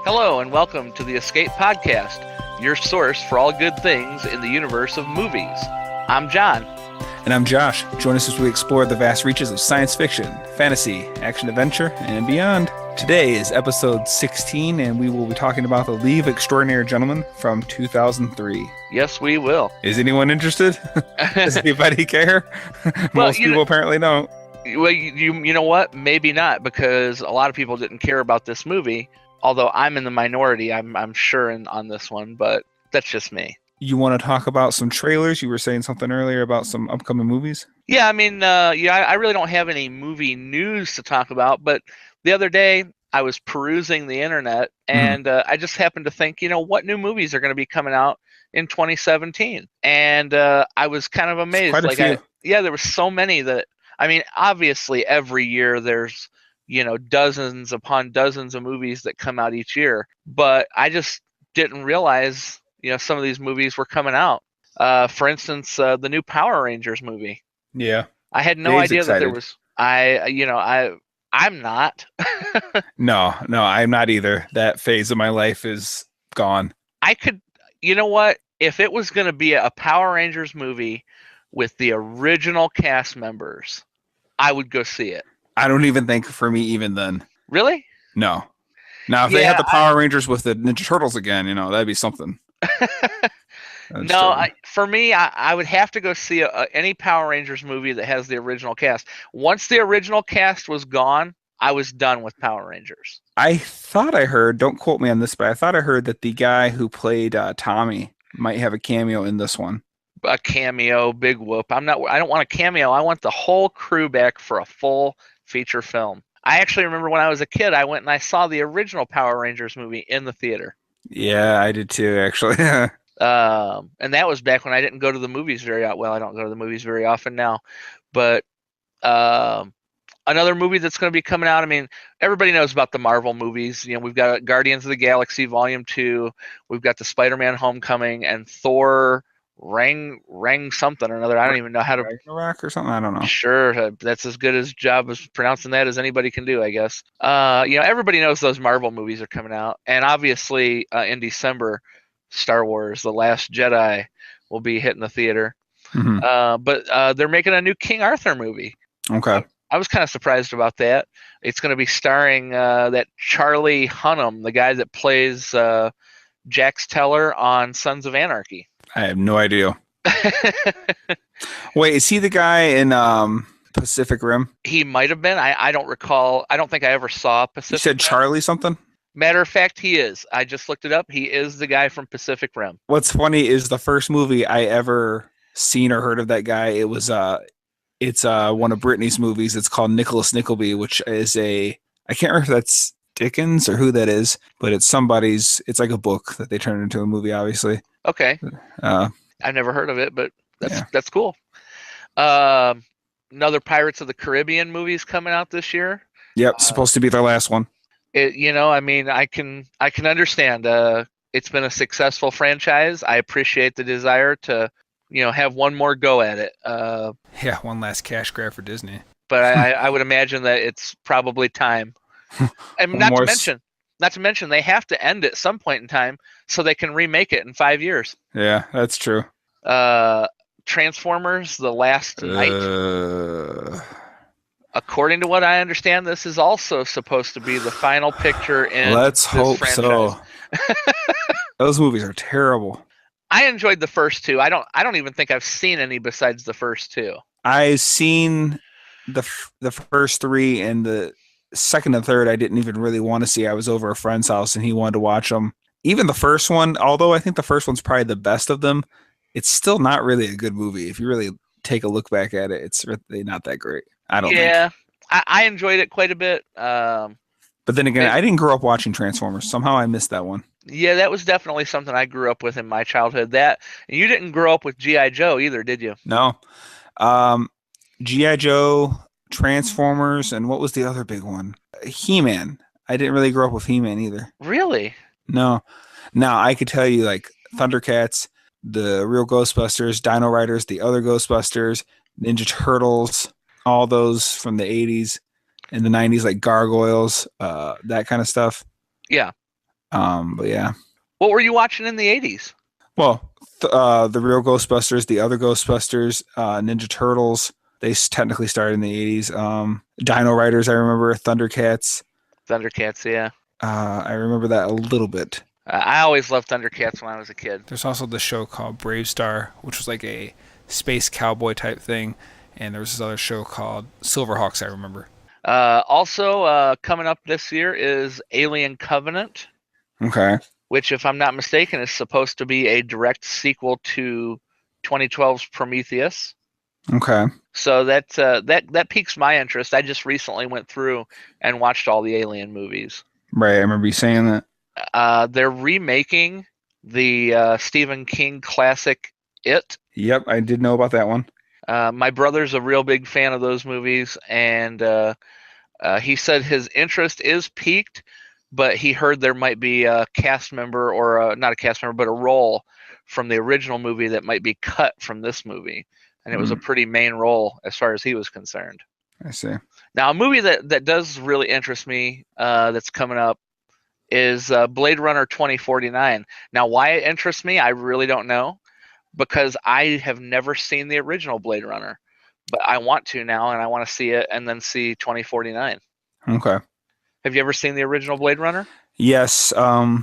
Hello and welcome to the Escape Podcast, your source for all good things in the universe of movies. I'm John. And I'm Josh. Join us as we explore the vast reaches of science fiction, fantasy, action-adventure, and beyond. Today is episode 16, and we will be talking about The League of Extraordinary Gentlemen from 2003. Yes, we will. Is anyone interested? Does anybody care? Most people apparently don't. Well, you know what? Maybe not, because a lot of people didn't care about this movie. Although I'm in the minority, I'm sure on this one, but that's just me. You want to talk about some trailers? You were saying something earlier about some upcoming movies? Yeah, I mean, I really don't have any movie news to talk about, but the other day I was perusing the internet and I just happened to think, what new movies are going to be coming out in 2017? And I was kind of amazed. Quite a few. There were so many that, I mean, obviously every year there's dozens upon dozens of movies that come out each year. But I just didn't realize, some of these movies were coming out. For instance, the new Power Rangers movie. Yeah. I had no idea that there was. I'm not. No, I'm not either. That phase of my life is gone. I could, what? If it was going to be a Power Rangers movie with the original cast members, I would go see it. I don't even think for me even then. Really? No. Now, if they had the Power Rangers with the Ninja Turtles again, that'd be something. For me, I would have to go see any Power Rangers movie that has the original cast. Once the original cast was gone, I was done with Power Rangers. I thought I heard, don't quote me on this, but I thought I heard that the guy who played Tommy might have a cameo in this one. A cameo, big whoop. I don't want a cameo. I want the whole crew back for a full feature film. I actually remember when I was a kid, I went and I saw the original Power Rangers movie in the theater. Yeah, I did too, actually. And that was back when I didn't go to the movies very often. Well, I don't go to the movies very often now. But another movie that's going to be coming out, I mean, everybody knows about the Marvel movies. We've got Guardians of the Galaxy Volume 2. We've got the Spider-Man Homecoming and Thor Rang something or another. I don't even know how to. Ragnarok or something. I don't know. Sure, that's as good a job as pronouncing that as anybody can do, I guess. Everybody knows those Marvel movies are coming out, and obviously in December, Star Wars: The Last Jedi will be hitting the theater. Mm-hmm. But they're making a new King Arthur movie. Okay. I was kind of surprised about that. It's going to be starring that Charlie Hunnam, the guy that plays Jax Teller on Sons of Anarchy. I have no idea. Wait, is he the guy in Pacific Rim? He might have been. I don't recall. I don't think I ever saw Pacific Rim. You said Charlie something? Matter of fact, he is. I just looked it up. He is the guy from Pacific Rim. What's funny is the first movie I ever seen or heard of that guy, it's one of Britney's movies. It's called Nicholas Nickleby, which is I can't remember if that's Dickens or who that is, but it's like a book that they turned into a movie, obviously. Okay. I've never heard of it, but that's cool. Another Pirates of the Caribbean movie's coming out this year. Yep, supposed to be their last one. I can understand. It's been a successful franchise. I appreciate the desire to, have one more go at it. One last cash grab for Disney. But I would imagine that it's probably time. And not to mention, they have to end at some point in time so they can remake it in 5 years. Yeah, that's true. Transformers: The Last Night. According to what I understand, this is also supposed to be the final picture in. Let's hope franchise. So. Those movies are terrible. I enjoyed the first two. I don't even think I've seen any besides the first two. I've seen the first three, and the second and third I didn't even really want to see. I was over a friend's house and he wanted to watch them. Even the first one, although I think the first one's probably the best of them, it's still not really a good movie. If you really take a look back at it, it's really not that great. I don't think. Yeah, I enjoyed it quite a bit. But then again, I didn't grow up watching Transformers. Somehow I missed that one. Yeah, that was definitely something I grew up with in my childhood. And you didn't grow up with G.I. Joe either, did you? No. G.I. Joe, Transformers, and what was the other big one? He-Man. I didn't really grow up with He-Man either. Really? No. Now, I could tell you, like, Thundercats, the real Ghostbusters, Dino Riders, the other Ghostbusters, Ninja Turtles, all those from the 80s and the 90s, like Gargoyles, that kind of stuff. Yeah. But yeah. What were you watching in the 80s? Well, the real Ghostbusters, the other Ghostbusters, Ninja Turtles. They technically started in the 80s. Dino Riders, I remember. Thundercats. Thundercats, yeah. I remember that a little bit. I always loved Thundercats when I was a kid. There's also the show called Brave Star, which was like a space cowboy type thing. And there was this other show called Silverhawks, I remember. Also, coming up this year is Alien Covenant. Okay. Which, if I'm not mistaken, is supposed to be a direct sequel to 2012's Prometheus. Okay. So that piques my interest. I just recently went through and watched all the Alien movies. Right, I remember you saying that. They're remaking the Stephen King classic It. Yep, I did know about that one. My brother's a real big fan of those movies, and he said his interest is piqued, but he heard there might be a cast member, or not a cast member, but a role from the original movie that might be cut from this movie. And it was a pretty main role as far as he was concerned. I see. Now, a movie that does really interest me that's coming up is Blade Runner 2049. Now, why it interests me, I really don't know, because I have never seen the original Blade Runner. But I want to now, and I want to see it and then see 2049. Okay. Have you ever seen the original Blade Runner? Yes. I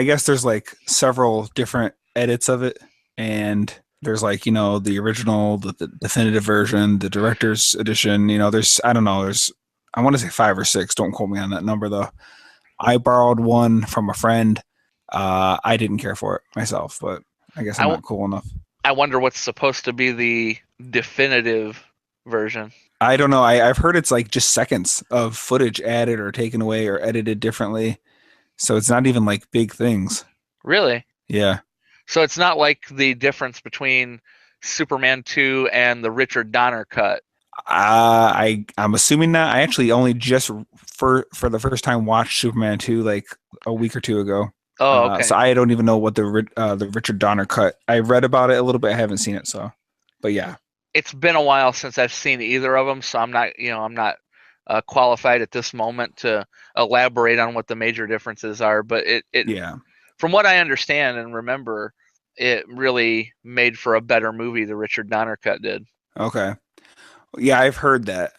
guess there's like several different edits of it, and there's like, the original, the definitive version, the director's edition. There's, I don't know, I want to say 5 or 6. Don't quote me on that number though. I borrowed one from a friend. I didn't care for it myself, but I guess I'm not cool enough. I wonder what's supposed to be the definitive version. I don't know. I've heard it's like just seconds of footage added or taken away or edited differently. So it's not even like big things. Really? Yeah. So it's not like the difference between Superman 2 and the Richard Donner cut. I'm assuming not. I actually only just for the first time watched Superman 2 like a week or two ago. Oh, okay. So I don't even know what the Richard Donner cut. I read about it a little bit. I haven't seen it, so. But yeah. It's been a while since I've seen either of them, so I'm not qualified at this moment to elaborate on what the major differences are. But yeah. From what I understand and remember, it really made for a better movie. The Richard Donner cut did. Okay. Yeah, I've heard that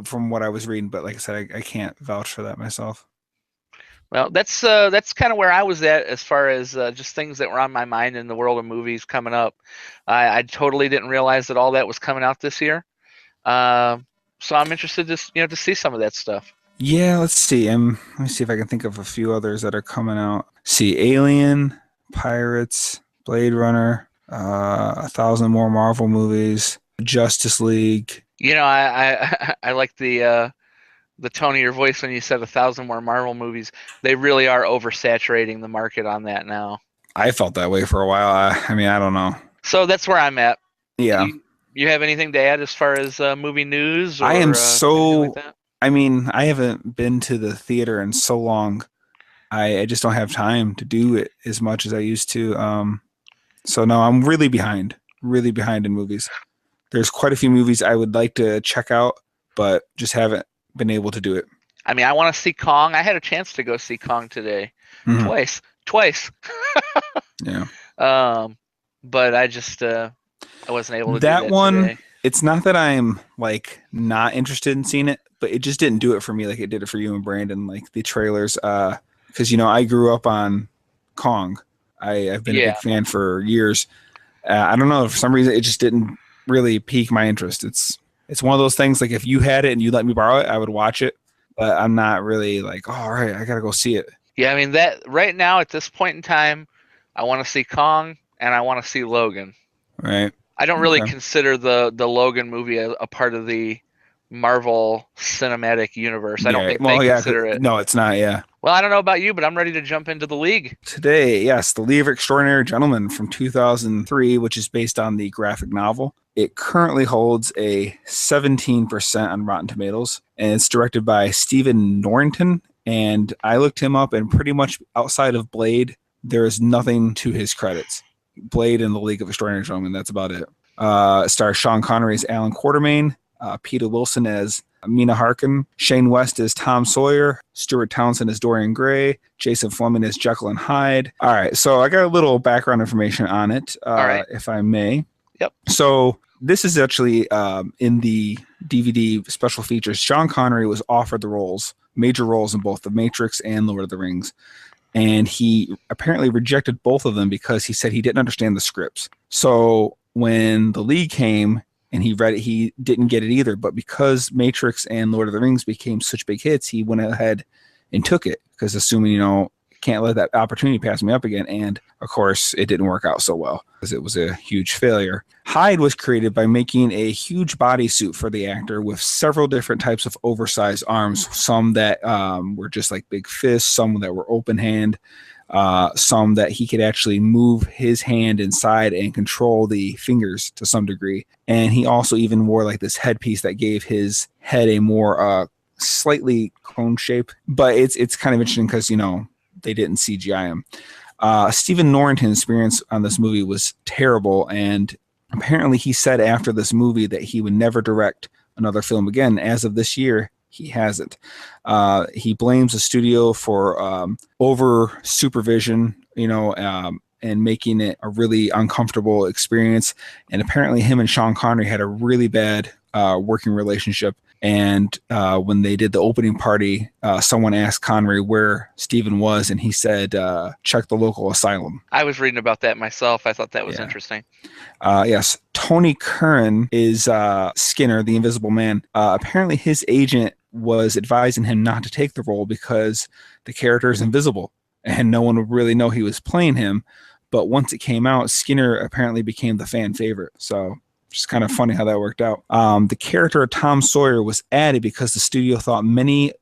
from what I was reading, but like I said, I can't vouch for that myself. Well, that's kind of where I was at as far as just things that were on my mind in the world of movies coming up. I totally didn't realize that all that was coming out this year. So I'm interested to see some of that stuff. Yeah, let's see. Let me see if I can think of a few others that are coming out. See, Alien, Pirates, Blade Runner, 1,000 more Marvel movies, Justice League. I like the tone of your voice when you said 1,000 more Marvel movies. They really are oversaturating the market on that now. I felt that way for a while. I don't know. So that's where I'm at. Yeah. You have anything to add as far as movie news? Or, I am like that? I haven't been to the theater in so long. I just don't have time to do it as much as I used to. So no, I'm really behind in movies. There's quite a few movies I would like to check out, but just haven't been able to do it. I want to see Kong. I had a chance to go see Kong today. Mm-hmm. Twice. Yeah. But I just I wasn't able to that do that one today. It's not that I'm like not interested in seeing it, but it just didn't do it for me like it did it for you and Brandon, like the trailers. Because I grew up on Kong. I've been a big fan for years. I don't know, for some reason it just didn't really pique my interest. It's one of those things, like if you had it and you let me borrow it, I would watch it, but I'm not really like, oh, all right, I gotta go see it. Yeah, that right now at this point in time, I want to see Kong and I want to see Logan. Right. I don't really consider the Logan movie a part of the Marvel Cinematic Universe. I don't think they consider it. No, it's not, yeah. Well, I don't know about you, but I'm ready to jump into the League. Today, yes, The League of Extraordinary Gentlemen from 2003, which is based on the graphic novel. It currently holds a 17% on Rotten Tomatoes, and it's directed by Stephen Norrington. And I looked him up, and pretty much outside of Blade, there is nothing to his credits. Blade and The League of Extraordinary Gentlemen, that's about it. Stars Sean Connery as Alan Quartermain, Peter Wilson as Mina Harkin, Shane West as Tom Sawyer, Stuart Townsend as Dorian Gray, Jason Fleming as Jekyll and Hyde. All right, so I got a little background information on it, All right. if I may. Yep. So this is actually in the DVD special features. Sean Connery was offered the major roles in both The Matrix and Lord of the Rings. And he apparently rejected both of them because he said he didn't understand the scripts. So when the league came and he read it, he didn't get it either. But because Matrix and Lord of the Rings became such big hits, he went ahead and took it because assuming, can't let that opportunity pass me up again. And of course, it didn't work out so well because it was a huge failure. Hyde was created by making a huge bodysuit for the actor with several different types of oversized arms, some that were just like big fists, some that were open hand, some that he could actually move his hand inside and control the fingers to some degree. And he also even wore like this headpiece that gave his head a more slightly cone shape. But it's kind of interesting because, they didn't CGI him. Stephen Norrington's experience on this movie was terrible, and apparently he said after this movie that he would never direct another film again. As of this year, he hasn't. He blames the studio for over supervision, and making it a really uncomfortable experience. And apparently him and Sean Connery had a really bad working relationship. And when they did the opening party, someone asked Connery where Stephen was, and he said, check the local asylum. I was reading about that myself. I thought that was interesting. Yes. Tony Curran is Skinner, the Invisible Man. Apparently his agent was advising him not to take the role because the character is invisible and no one would really know he was playing him. But once it came out, Skinner apparently became the fan favorite. So just kind of funny how that worked out. The character of Tom Sawyer was added because the studio thought many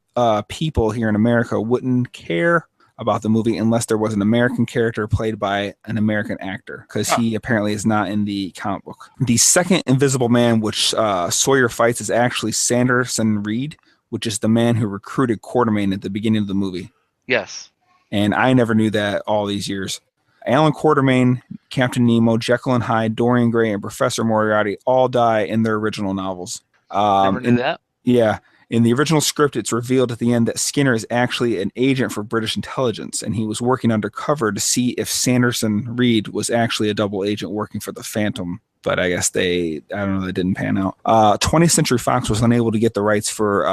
people here in America wouldn't care about the movie unless there was an American character played by an American actor, because he apparently is not in the comic book. The second Invisible Man, which Sawyer fights, is actually Sanderson Reed, which is the man who recruited Quartermain at the beginning of the movie. Yes. And I never knew that all these years. Alan Quartermain, Captain Nemo, Jekyll and Hyde, Dorian Gray, and Professor Moriarty all die in their original novels. Never knew that. Yeah. In the original script, it's revealed at the end that Skinner is actually an agent for British intelligence, and he was working undercover to see if Sanderson Reed was actually a double agent working for the Phantom. But I guess they didn't pan out. 20th Century Fox was unable to get the rights for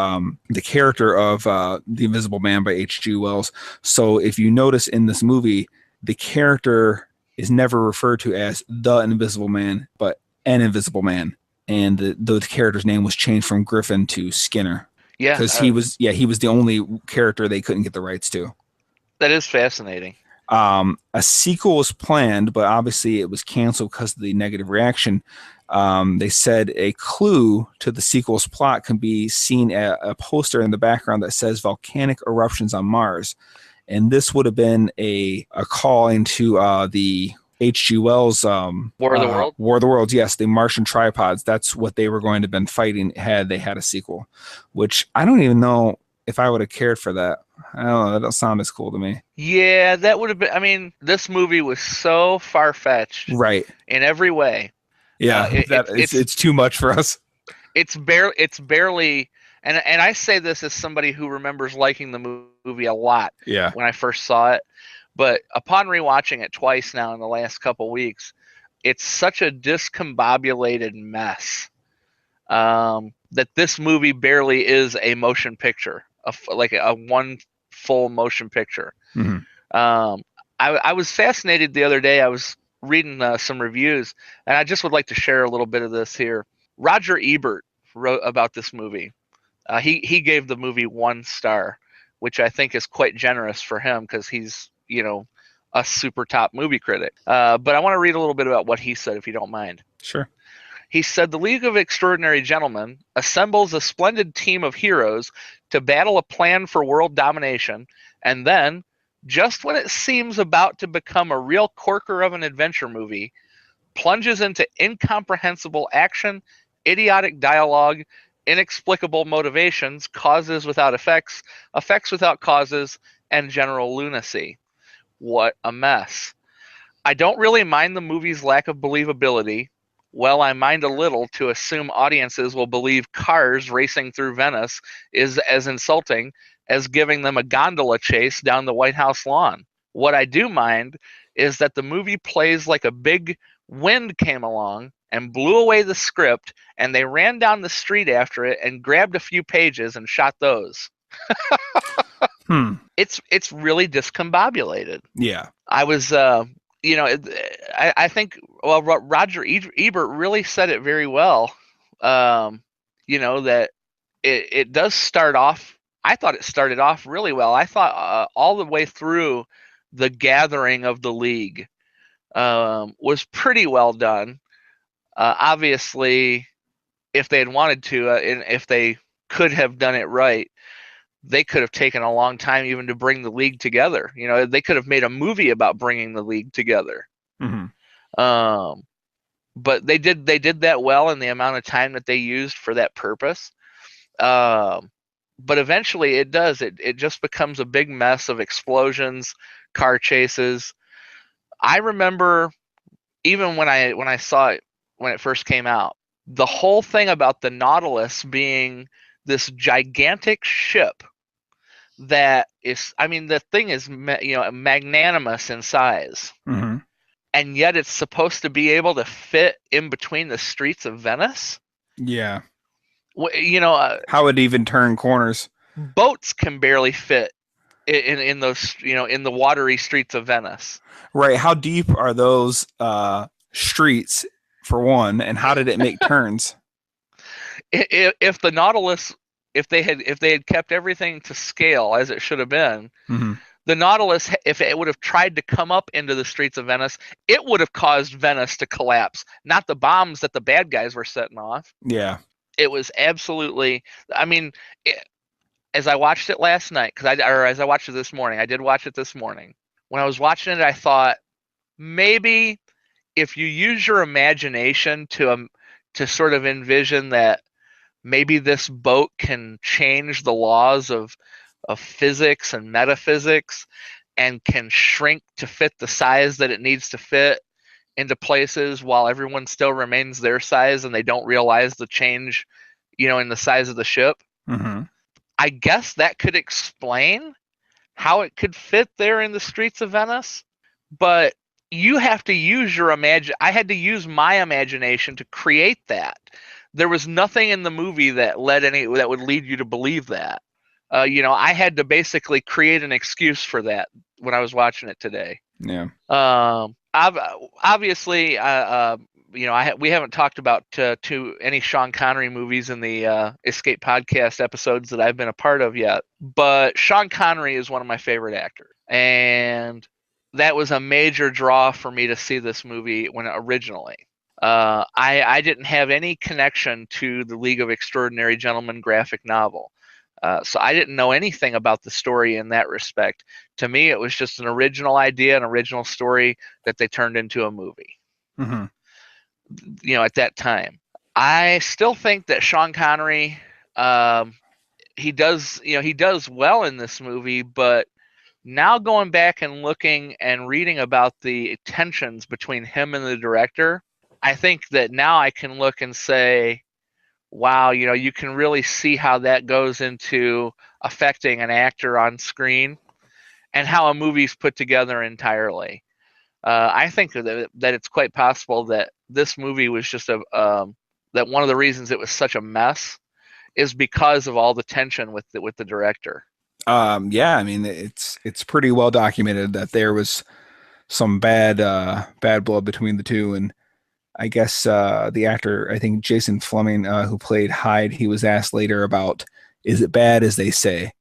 the character of the Invisible Man by H.G. Wells. So if you notice in this movie, the character is never referred to as the Invisible Man, but an Invisible Man. And the character's name was changed from Griffin to Skinner. Yeah. Because he was the only character they couldn't get the rights to. That is fascinating. A sequel was planned, but obviously it was canceled because of the negative reaction. They said a clue to the sequel's plot can be seen at a poster in the background that says volcanic eruptions on Mars. And this would have been a call into the H.G. Wells War of the Worlds? War of the Worlds, yes, the Martian tripods. That's what they were going to have been fighting had they had a sequel, which I don't even know if I would have cared for that. I don't know. That don't sound as cool to me. Yeah, that would have been. I mean, this movie was so far-fetched, right, in every way. Yeah, it's too much for us. It's barely, and I say this as somebody who remembers liking the movie a lot. Yeah. When I first saw it, but upon rewatching it twice now in the last couple weeks, it's such a discombobulated mess that this movie barely is a motion picture, like a one full motion picture. Mm-hmm. I was fascinated the other day. I was reading some reviews, and I just would like to share a little bit of this here. Roger Ebert wrote about this movie. He gave the movie 1 star, which I think is quite generous for him because he's, a super top movie critic. But I want to read a little bit about what he said, if you don't mind. Sure. He said, "The League of Extraordinary Gentlemen assembles a splendid team of heroes to battle a plan for world domination, and then, just when it seems about to become a real corker of an adventure movie, plunges into incomprehensible action, idiotic dialogue, inexplicable motivations, causes without effects, effects without causes, and general lunacy. What a mess. I don't really mind the movie's lack of believability. well, I mind a little to assume audiences will believe cars racing through Venice is as insulting as giving them a gondola chase down the White House lawn. What I do mind is that the movie plays like a big wind came along and blew away the script, and they ran down the street after it and grabbed a few pages and shot those. It's really discombobulated. Yeah. I was, I think, well, Roger Ebert really said it very well. That it does start off. I thought it started off really well. I thought all the way through the gathering of the League was pretty well done. Obviously, if they had wanted to, and if they could have done it right, they could have taken a long time even to bring the League together. They could have made a movie about bringing the League together. But they did that well in the amount of time that they used for that purpose. But eventually it does. It just becomes a big mess of explosions, car chases. I remember even when I saw it when it first came out, the whole thing about the Nautilus being this gigantic ship that is, I mean, the thing is, magnanimous in size. And yet it's supposed to be able to fit in between the streets of Venice. Yeah. How it even turn corners. Boats can barely fit in those, in the watery streets of Venice. Right. How deep are those streets, for one, and how did it make turns? If the Nautilus, if they had kept everything to scale as it should have been, the Nautilus, if it would have tried to come up into the streets of Venice, it would have caused Venice to collapse, not the bombs that the bad guys were setting off. Yeah. It was absolutely, I mean, as I watched it last night, as I watched it this morning, I did watch it this morning. When I was watching it, I thought, maybe if you use your imagination to sort of envision that maybe this boat can change the laws of physics and metaphysics and can shrink to fit the size that it needs to fit into places while everyone still remains their size and they don't realize the change, in the size of the ship. I guess that could explain how it could fit there in the streets of Venice, but you have to use your I had to use my imagination to create that. There was nothing in the movie that would lead you to believe that. I had to basically create an excuse for that when I was watching it today. Yeah. Obviously, we haven't talked about any Sean Connery movies in the Escape Podcast episodes that I've been a part of yet. But Sean Connery is one of my favorite actors, and that was a major draw for me to see this movie when originally. I didn't have any connection to the League of Extraordinary Gentlemen graphic novel. So I didn't know anything about the story in that respect. To me, it was just an original idea, an original story that they turned into a movie. At that time, I still think that Sean Connery, he does well in this movie, but now going back and looking and reading about the tensions between him and the director, I think that now I can look and say, wow, you can really see how that goes into affecting an actor on screen and how a movie's put together entirely. I think that it's quite possible that this movie was just that one of the reasons it was such a mess is because of all the tension with the director. Yeah, I mean, it's pretty well documented that there was some bad blood between the two, and I guess the actor, I think Jason Fleming, who played Hyde, he was asked later about, is it bad as they say?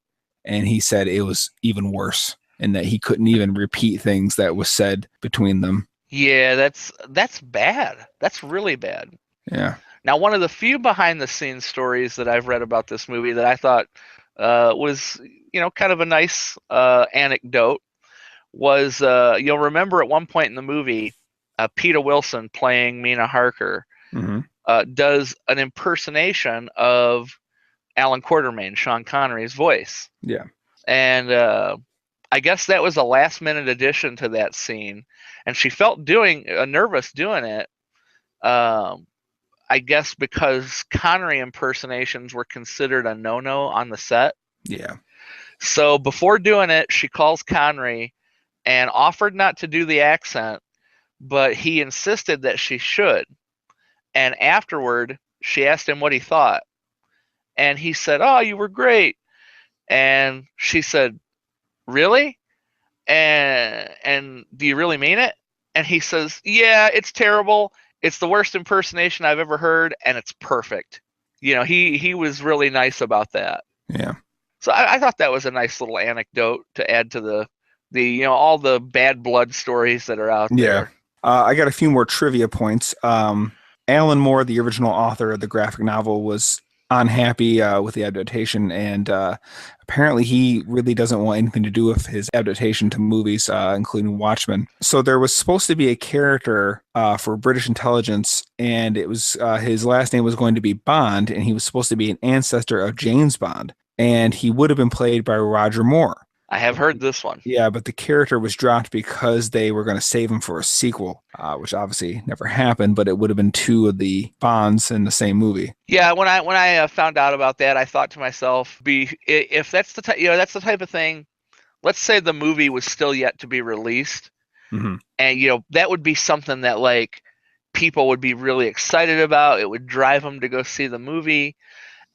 And he said it was even worse, and that he couldn't even repeat things that was said between them. Yeah, that's bad. That's really bad. Yeah. Now, one of the few behind the scenes stories that I've read about this movie that I thought was, kind of a nice anecdote was, you'll remember at one point in the movie, Peter Wilson playing Mina Harker does an impersonation of Alan Quatermain, Sean Connery's voice. Yeah. And I guess that was a last minute addition to that scene. And she felt nervous doing it. Um, I guess because Connery impersonations were considered a no-no on the set. Yeah. So before doing it, she calls Connery and offered not to do the accent, but he insisted that she should. And afterward, she asked him what he thought. And he said, "Oh, you were great." And she said, "Really? And do you really mean it?" And he says, "Yeah, it's terrible. It's the worst impersonation I've ever heard, and it's perfect." He was really nice about that. Yeah. So I thought that was a nice little anecdote to add to the all the bad blood stories that are out Yeah. there. I got a few more trivia points. Alan Moore, the original author of the graphic novel, was unhappy with the adaptation, and apparently he really doesn't want anything to do with his adaptation to movies, including Watchmen. So there was supposed to be a character for British intelligence, and it was his last name was going to be Bond, and he was supposed to be an ancestor of James Bond, and he would have been played by Roger Moore. I have heard this one. Yeah, but the character was dropped because they were going to save him for a sequel, which obviously never happened. But it would have been two of the Bonds in the same movie. Yeah, when I found out about that, I thought to myself, if that's the that's the type of thing. Let's say the movie was still yet to be released, Mm-hmm. and that would be something that like people would be really excited about. It would drive them to go see the movie,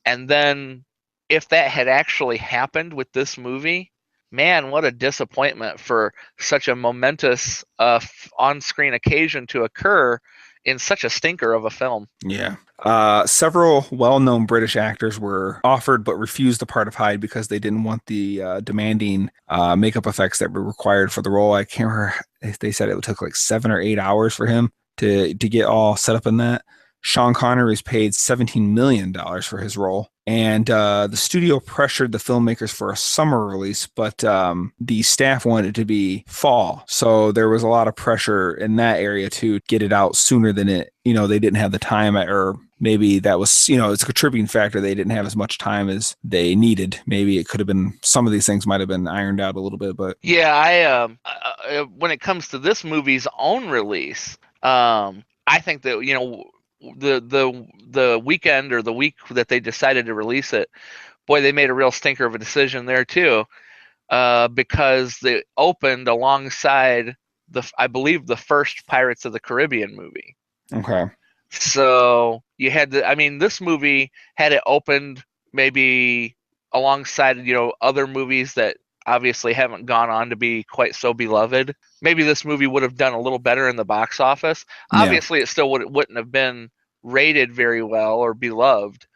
and then if that had actually happened with this movie, man, what a disappointment for such a momentous on-screen occasion to occur in such a stinker of a film. Yeah. Several well-known British actors were offered but refused the part of Hyde because they didn't want the demanding makeup effects that were required for the role. I can't remember if they said it took like 7 or 8 hours for him to get all set up in that. Sean Connery was paid $17 million for his role. And the studio pressured the filmmakers for a summer release, but the staff wanted it to be fall. So there was a lot of pressure in that area to get it out sooner than they didn't have the time, or maybe that was, it's a contributing factor. They didn't have as much time as they needed. Maybe it could have been, some of these things might have been ironed out a little bit, but. Yeah, when it comes to this movie's own release, I think that, the weekend or the week that they decided to release it, boy, they made a real stinker of a decision there too, because they opened alongside I believe the first Pirates of the Caribbean movie. Okay. So you had this movie, had it opened maybe alongside other movies that obviously haven't gone on to be quite so beloved, maybe this movie would have done a little better in the box office. Yeah. Obviously, it still wouldn't have been rated very well or beloved.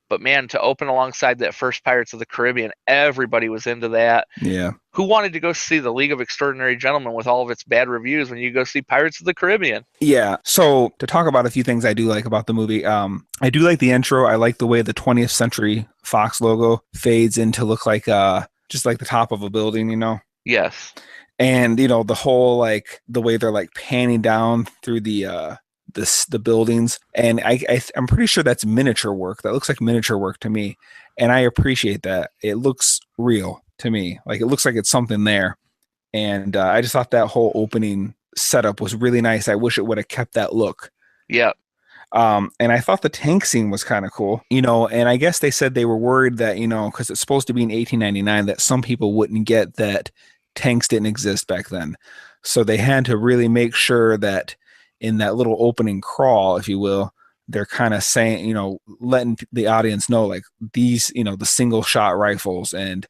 But man, to open alongside that first Pirates of the Caribbean, everybody was into that. Yeah. Who wanted to go see The League of Extraordinary Gentlemen with all of its bad reviews when you go see Pirates of the Caribbean? Yeah. So to talk about a few things I do like about the movie, I do like the intro. I like the way the 20th Century Fox logo fades in to look like just like the top of a building, Yes. And the whole like the way they're like panning down through the buildings, and I'm pretty sure that's miniature work. That looks like miniature work to me, and I appreciate that. It looks real to me. Like it looks like it's something there, and I just thought that whole opening setup was really nice. I wish it would have kept that look. Yeah. And I thought the tank scene was kind of cool, and I guess they said they were worried that, because it's supposed to be in 1899, that some people wouldn't get that tanks didn't exist back then. So they had to really make sure that in that little opening crawl, if you will, they're kind of saying, letting the audience know like these, the single shot rifles and,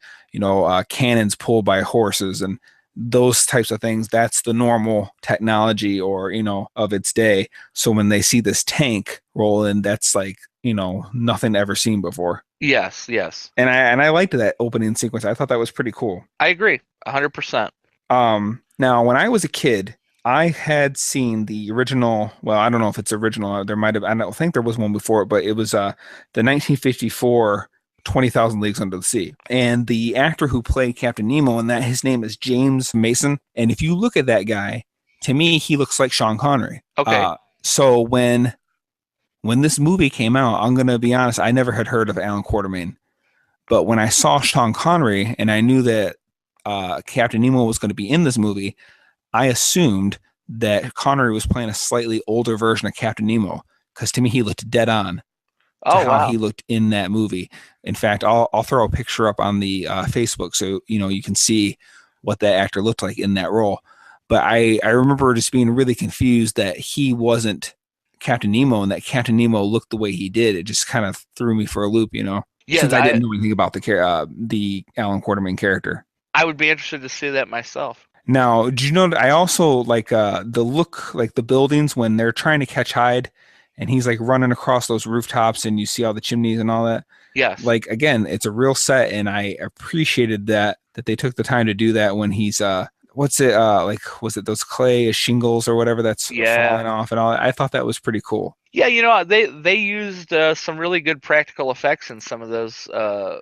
cannons pulled by horses and those types of things. That's the normal technology or, of its day. So when they see this tank roll in, that's like, nothing ever seen before. Yes. Yes. And I liked that opening sequence. I thought that was pretty cool. I agree 100%. Now when I was a kid, I had seen the original. Well, I don't know if it's original. There might have. I don't think there was one before it, but it was the 1954 20,000 Leagues Under the Sea. And the actor who played Captain Nemo in that, his name is James Mason. And if you look at that guy, to me, he looks like Sean Connery. Okay. So when this movie came out, I'm gonna be honest, I never had heard of Alan Quartermain, but when I saw Sean Connery and I knew that Captain Nemo was going to be in this movie, I assumed that Connery was playing a slightly older version of Captain Nemo, because to me he looked dead on to Oh how wow. he looked in that movie. In fact, I'll throw a picture up on the Facebook so you can see what that actor looked like in that role. But I remember just being really confused that he wasn't Captain Nemo and that Captain Nemo looked the way he did. It just kind of threw me for a loop, Yeah, since I didn't know anything about the Alan Quarterman character. I would be interested to see that myself. Now, do you know I also like the look, like the buildings when they're trying to catch Hyde and he's like running across those rooftops and you see all the chimneys and all that. Yes. Like again, it's a real set and I appreciated that they took the time to do that when he's what's it like was it those clay shingles or whatever that's Yeah. falling off and all that? I thought that was pretty cool. Yeah, they used some really good practical effects in some of those those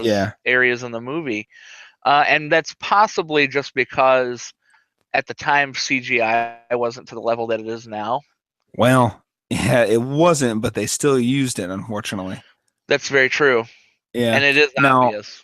Yeah. areas in the movie. And that's possibly just because at the time CGI wasn't to the level that it is now. Well, yeah, it wasn't, but they still used it, unfortunately. That's very true. Yeah. And it is Now, obvious.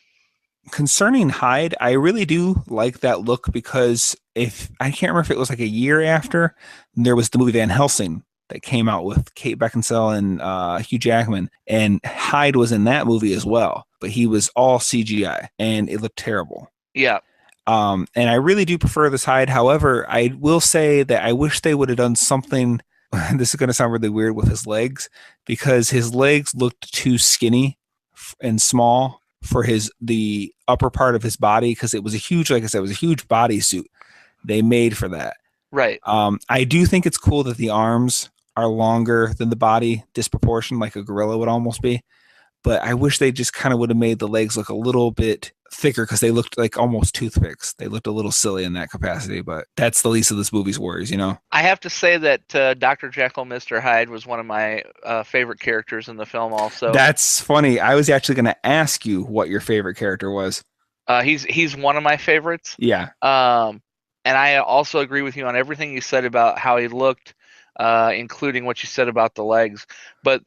concerning Hyde, I really do like that look because if I can't remember if it was like a year after, there was the movie Van Helsing that came out with Kate Beckinsale and Hugh Jackman, and Hyde was in that movie as well, but he was all CGI and it looked terrible. Yeah. And I really do prefer this Hyde. However, I will say that I wish they would have done something. This is going to sound really weird with his legs because his legs looked too skinny and small for the upper part of his body because it was a huge, like I said, it was a huge bodysuit they made for that. Right. I do think it's cool that the arms are longer than the body, disproportionate, like a gorilla would almost be. But I wish they just kind of would have made the legs look a little bit thicker because they looked like almost toothpicks. They looked a little silly in that capacity, but that's the least of this movie's worries. I have to say that Dr. Jekyll, Mr. Hyde was one of my favorite characters in the film. Also, That's funny. I was actually going to ask you what your favorite character was. he's one of my favorites. Yeah. And I also agree with you on everything you said about how he looked, including what you said about the legs. But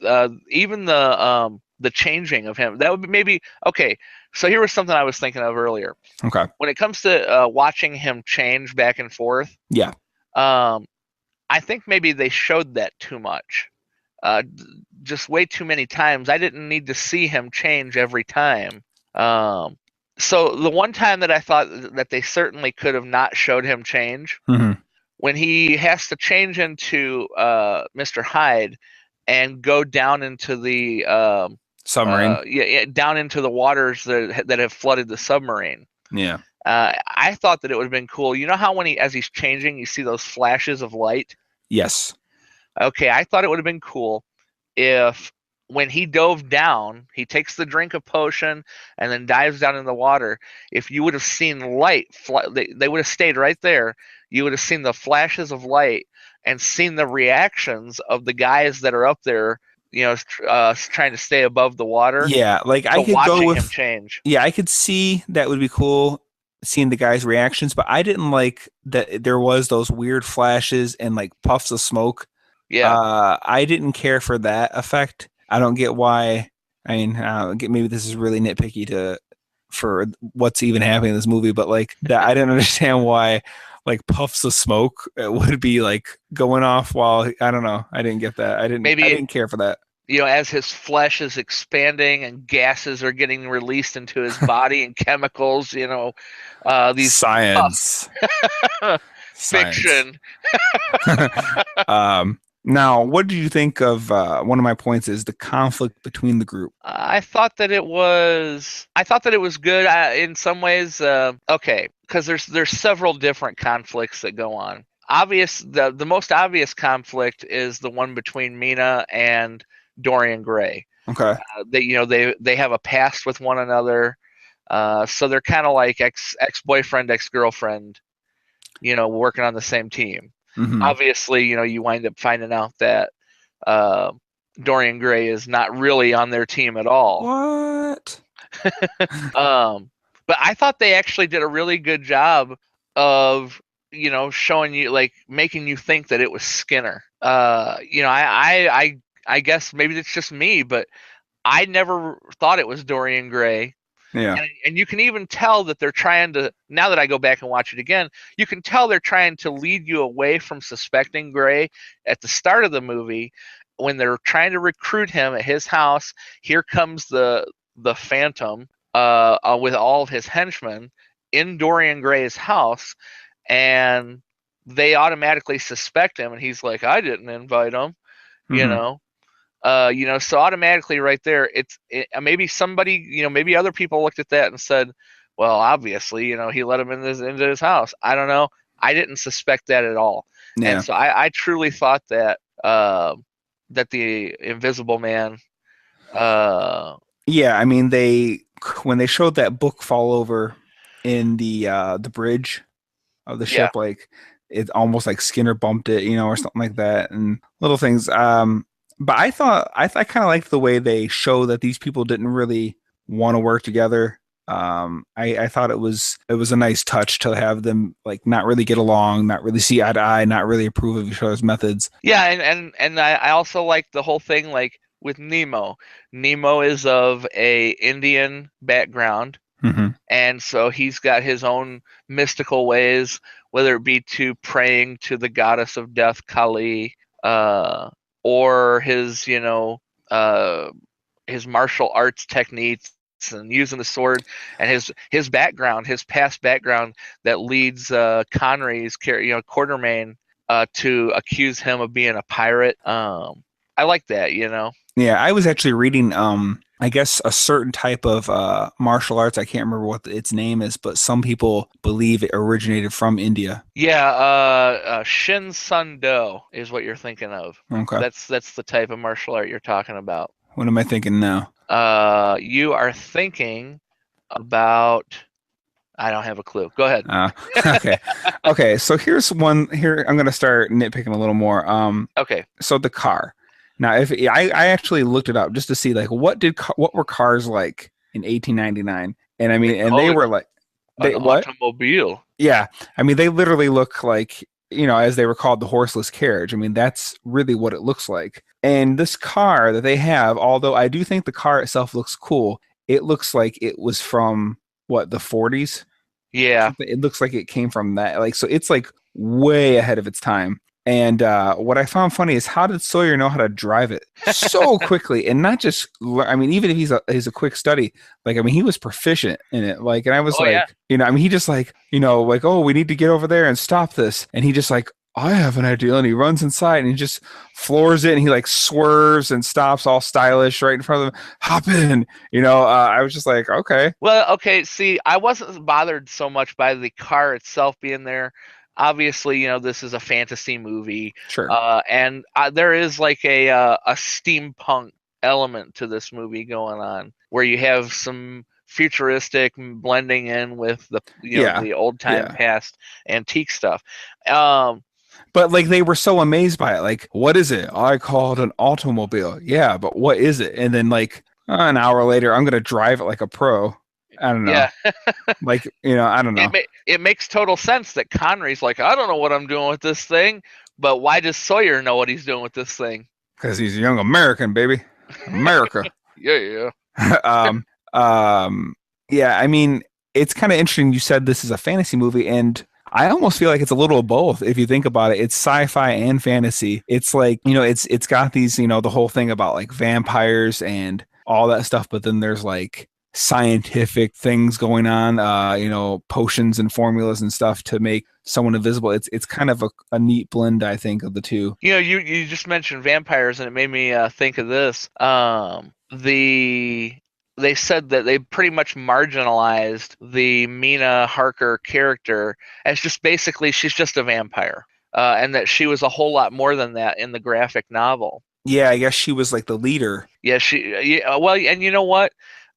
even the changing of him, that would be maybe okay. So here was something I was thinking of earlier. Okay. When it comes to watching him change back and forth, Yeah. I think maybe they showed that too much. Uh, just way too many times. I didn't need to see him change every time. So the one time that I thought that they certainly could have not showed him change, Mm-hmm. when he has to change into Mr. Hyde and go down into the Submarine. down into the waters that have flooded the submarine. Yeah. I thought that it would have been cool. You know how as he's changing, you see those flashes of light? Yes. Okay, I thought it would have been cool if when he dove down, he takes the drink of potion and then dives down in the water. If you would have seen light, they would have stayed right there. You would have seen the flashes of light and seen the reactions of the guys that are up there, trying to stay above the water Yeah. Like to I could go watching him with, change. yeah, I could see that would be cool seeing the guys' reactions, but I didn't like that there was those weird flashes and like puffs of smoke. Yeah. I didn't care for that effect. I don't get why. I mean, maybe this is really nitpicky for what's even happening in this movie, but like that, I didn't understand why like puffs of smoke would be like going off while I don't know. I didn't get that. I Maybe didn't care for that. as his flesh is expanding and gases are getting released into his body and chemicals, these Science. Science. fiction. Now, what do you think of one of my points is the conflict between the group? I thought that it was good in some ways. Okay, because there's several different conflicts that go on. The most obvious conflict is the one between Mina and Dorian Gray. Okay. They have a past with one another, so they're kind of like ex-boyfriend, ex-girlfriend, working on the same team. Mm-hmm. Obviously, you wind up finding out that Dorian Gray is not really on their team at all. What? But I thought they actually did a really good job of showing you, like, making you think that it was Skinner. I guess maybe it's just me, but I never thought it was Dorian Gray. Yeah. And you can even tell that they're trying to, now that I go back and watch it again, you can tell they're trying to lead you away from suspecting Gray at the start of the movie when they're trying to recruit him at his house. Here comes the Phantom with all of his henchmen in Dorian Gray's house, and they automatically suspect him, and he's like, I didn't invite him, you Mm-hmm. know. So automatically right there, maybe somebody, maybe other people looked at that and said, well, obviously, he let him into his house. I don't know. I didn't suspect that at all. And Yeah. so I truly thought that, that the Invisible Man, Yeah, I mean when they showed that book fall over in the bridge of the yeah, ship, like it almost like Skinner bumped it, or something like that, and little things. But I kind of liked the way they show that these people didn't really want to work together. I thought it was a nice touch to have them like not really get along, not really see eye to eye, not really approve of each other's methods. yeah, and I also like the whole thing, like with Nemo. Nemo is of a Indian background, Hmm. and so he's got his own mystical ways, whether it be to praying to the goddess of death, Kali, or uh, his martial arts techniques and using the sword, and his background, his past background that leads Connery's Quartermain to accuse him of being a pirate. I like that. Yeah, I was actually reading I guess a certain type of martial arts. I can't remember what its name is, but some people believe it originated from India. Yeah, Shin Sun Do is what you're thinking of. Okay. That's the type of martial art you're talking about. What am I thinking now? You are thinking about. I don't have a clue. Go ahead. Uh, okay. Okay, so here's one here I'm gonna start nitpicking a little more. Okay. So the car. Now, if I actually looked it up just to see like what were cars like in 1899, and I They mean, and call they it were like an they what? automobile. Yeah, I mean, they literally look like, as they were called, the horseless carriage. I mean, that's really what it looks like. And this car that they have, although I do think the car itself looks cool, it looks like it was from what, the 40s? Yeah. Something. It looks like it came from that. Like, so it's like way ahead of its time. And what I found funny is how did Sawyer know how to drive it so quickly, and not just, I mean, even if he's a quick study, like, I mean, he was proficient in it. Like, and I was Oh yeah. like, I mean, he just like, like, oh, we need to get over there and stop this. And he just like, I have an idea. And he runs inside and he just floors it, and he like swerves and stops all stylish right in front of him. Hop in, I was just like, okay. Well, okay. See, I wasn't bothered so much by the car itself being there. Obviously, this is a fantasy movie, Sure. and there is like a steampunk element to this movie going on, where you have some futuristic blending in with Yeah. the old time Yeah. past antique stuff. Um, But like they were so amazed by it. Like, what is it? I call it an automobile. Yeah, but what is it? And then like an hour later, I'm gonna drive it like a pro. I don't know. yeah, Like, I don't know. it makes total sense that Connery's like, I don't know what I'm doing with this thing, but why does Sawyer know what he's doing with this thing? Because he's a young American, baby. America. Yeah, yeah. um, yeah, I mean, it's kind of interesting. You said this is a fantasy movie, and I almost feel like it's a little of both. If you think about it, it's sci-fi and fantasy. It's like, it's got these, the whole thing about like vampires and all that stuff, but then there's like scientific things going on, potions and formulas and stuff to make someone invisible. It's kind of a neat blend, I think, of the two. You just mentioned vampires, and it made me think of this. They said that they pretty much marginalized the Mina Harker character as just basically she's just a vampire, and that she was a whole lot more than that in the graphic novel. Yeah, I guess she was like the leader. Yeah, well, and you know what?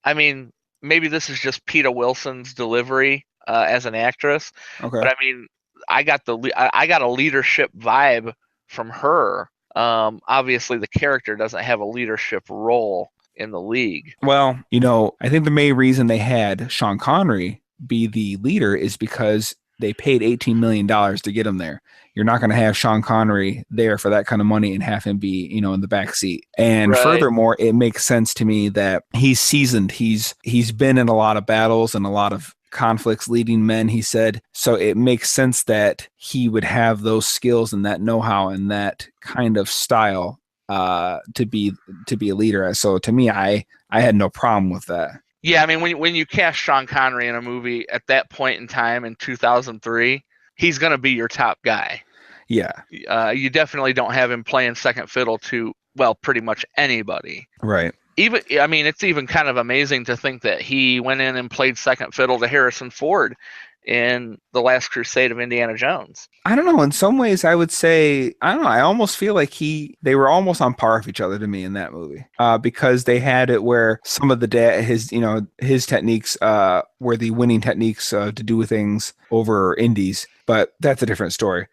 I mean, maybe this is just Peta Wilson's delivery as an actress, Okay. but I mean, I got a leadership vibe from her. Obviously, the character doesn't have a leadership role in the league. Well, I think the main reason they had Sean Connery be the leader is because they paid $18 million to get him there. You're not going to have Sean Connery there for that kind of money and have him be, in the back seat. And Right. furthermore, it makes sense to me that he's seasoned. He's been in a lot of battles and a lot of conflicts leading men, he said. So it makes sense that he would have those skills and that know-how and that kind of style to be a leader. So to me, I had no problem with that. Yeah, I mean, when you cast Sean Connery in a movie at that point in time in 2003, he's going to be your top guy. Yeah. You definitely don't have him playing second fiddle to, well, pretty much anybody. Right. It's even kind of amazing to think that he went in and played second fiddle to Harrison Ford in The Last Crusade of Indiana Jones. I don't know. In some ways, I would say, I don't know. I almost feel like they were almost on par with each other to me in that movie, because they had it where some of his techniques were the winning techniques to do things over indies, but that's a different story.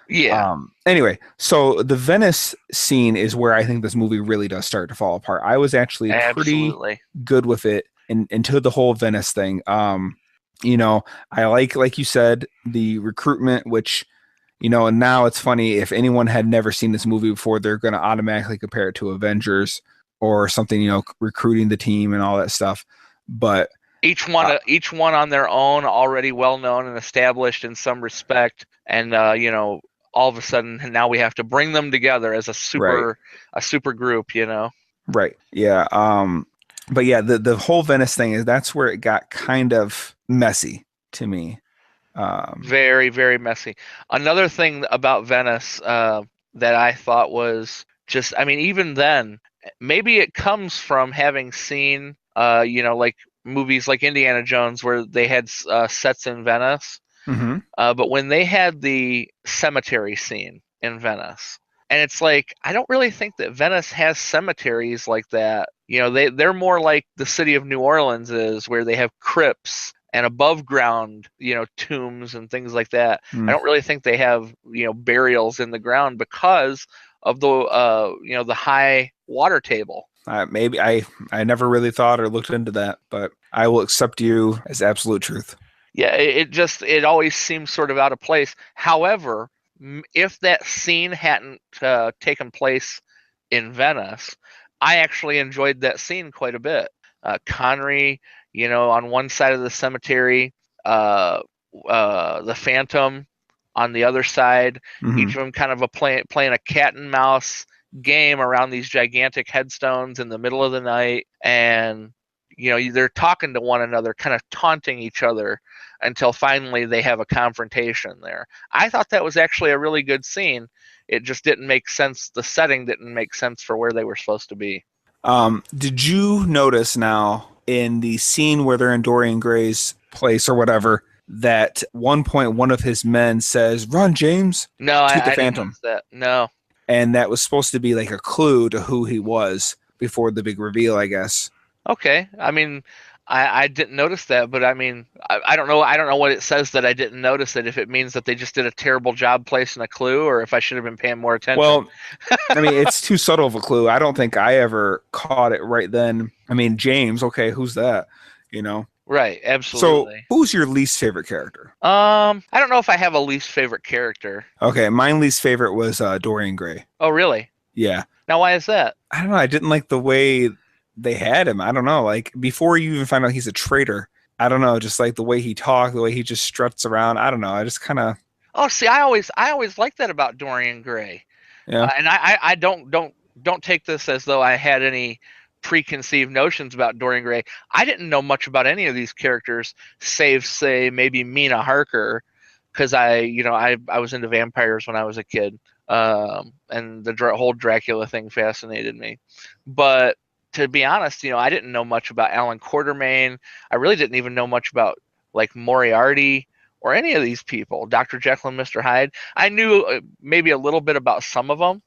Yeah. Anyway, so the Venice scene is where I think this movie really does start to fall apart. I was actually pretty good with it until the whole Venice thing. I like you said, the recruitment, which, and now it's funny, if anyone had never seen this movie before, they're going to automatically compare it to Avengers or something, recruiting the team and all that stuff. But each one on their own, already well known and established in some respect, and all of a sudden now we have to bring them together as a super group, Right. Yeah. But yeah, the whole Venice thing that's where it got kind of messy to me. Very, very messy. Another thing about Venice that I thought was just, even then, maybe it comes from having seen, like movies like Indiana Jones where they had sets in Venice. Mm-hmm. But when they had the cemetery scene in Venice, and it's like, I don't really think that Venice has cemeteries like that. They're more like the city of New Orleans is, where they have crypts and above ground, tombs and things like that. I don't really think they have, burials in the ground because of the high water table. Maybe I never really thought or looked into that, but I will accept you as absolute truth. Yeah, it always seems sort of out of place. However, if that scene hadn't taken place in Venice, I actually enjoyed that scene quite a bit. Connery, on one side of the cemetery, the Phantom on the other side, each of them kind of playing a cat and mouse game around these gigantic headstones in the middle of the night, and they're talking to one another, kind of taunting each other until finally they have a confrontation there. I thought that was actually a really good scene. It just didn't make sense. The setting didn't make sense for where they were supposed to be. Did you notice now in the scene where they're in Dorian Gray's place or whatever, that one point one of his men says, "Run, James"? No, I didn't notice that. No. And that was supposed to be like a clue to who he was before the big reveal, I guess. Okay. I didn't notice that, but I don't know. I don't know what it says that I didn't notice it. If it means that they just did a terrible job placing a clue, or if I should have been paying more attention. Well, it's too subtle of a clue. I don't think I ever caught it right then. James, okay, who's that? Right, absolutely. So, who's your least favorite character? I don't know if I have a least favorite character. Okay, my least favorite was Dorian Gray. Oh, really? Yeah. Now, why is that? I don't know. I didn't like the way they had him. I don't know. Like, before you even find out he's a traitor, I don't know. Just like the way he talked, the way he just struts around. I don't know. I just kind of. Oh, see, I always liked that about Dorian Gray. Yeah. And I don't take this as though I had any preconceived notions about Dorian Gray. I didn't know much about any of these characters, save, say, maybe Mina Harker, because I was into vampires when I was a kid, and the whole Dracula thing fascinated me. But to be honest, I didn't know much about Alan Quartermain. I really didn't even know much about like Moriarty or any of these people, Dr. Jekyll and Mr. Hyde. I knew maybe a little bit about some of them.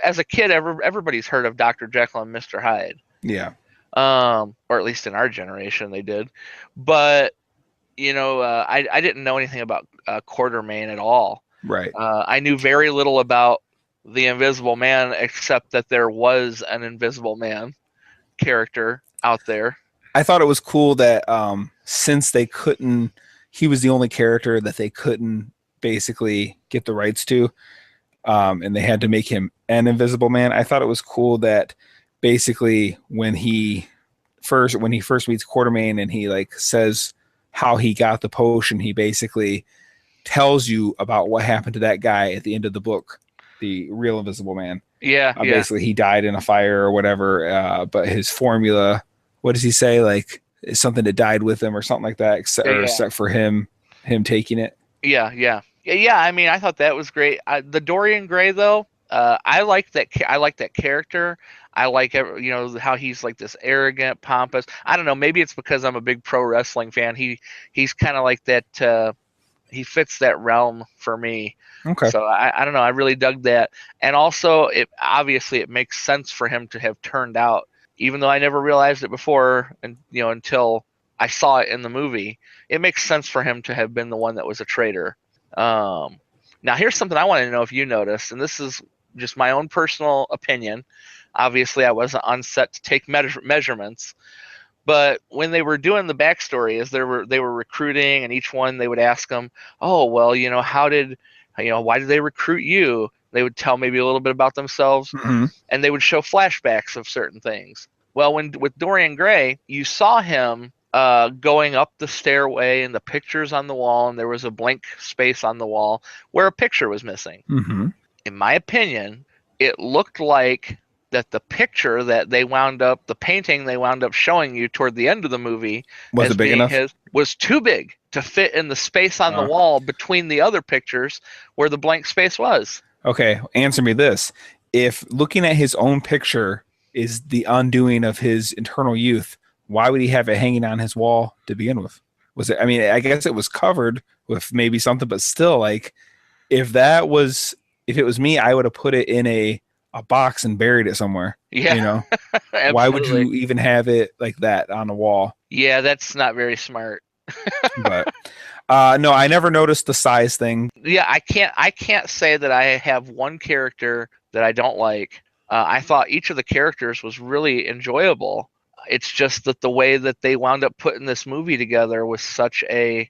As a kid, everybody's heard of Dr. Jekyll and Mr. Hyde. Yeah. Or at least in our generation, they did. But, I didn't know anything about Quartermain at all. Right. I knew very little about the Invisible Man, except that there was an Invisible Man character out there. I thought it was cool that since they couldn't he was the only character that they couldn't basically get the rights to, and they had to make him an Invisible Man. I thought it was cool that basically when he first meets Quartermain and he like says how he got the potion, he basically tells you about what happened to that guy at the end of the book, the real Invisible Man. Yeah, Basically, he died in a fire or whatever, but his formula, what does he say? Like, it's something that died with him or something like that, except for him taking it. Yeah. I mean, I thought that was great. The Dorian Gray, though, I like that. I like that character. I like, how he's like this arrogant, pompous. I don't know. Maybe it's because I'm a big pro wrestling fan. He's kind of like that. He fits that realm for me. Okay. So I don't know. I really dug that, and also it makes sense for him to have turned out, even though I never realized it before, and until I saw it in the movie. It makes sense for him to have been the one that was a traitor. Now here's something I want to know if you noticed, and this is just my own personal opinion. Obviously, I wasn't on set to take measurements, but when they were doing the backstory, as they were recruiting, and each one they would ask them, "Oh, well, why did they recruit you?" They would tell maybe a little bit about themselves, and they would show flashbacks of certain things. Well, with Dorian Gray, you saw him going up the stairway, and the pictures on the wall, and there was a blank space on the wall where a picture was missing. In my opinion, it looked like that the picture that the painting they wound up showing you toward the end of the movie was big enough? Was too big to fit in the space on the wall between the other pictures where the blank space was. Okay, answer me this. If looking at his own picture is the undoing of his eternal youth, why would he have it hanging on his wall to begin with? Was it, I mean, I guess it was covered with maybe something, but still, like, if it was me, I would have put it in a box and buried it somewhere. Yeah. Why would you even have it like that on the wall? Yeah, that's not very smart. But no, I never noticed the size thing. Yeah, I can't say that I have one character that I don't like. I thought each of the characters was really enjoyable. It's just that the way that they wound up putting this movie together was such a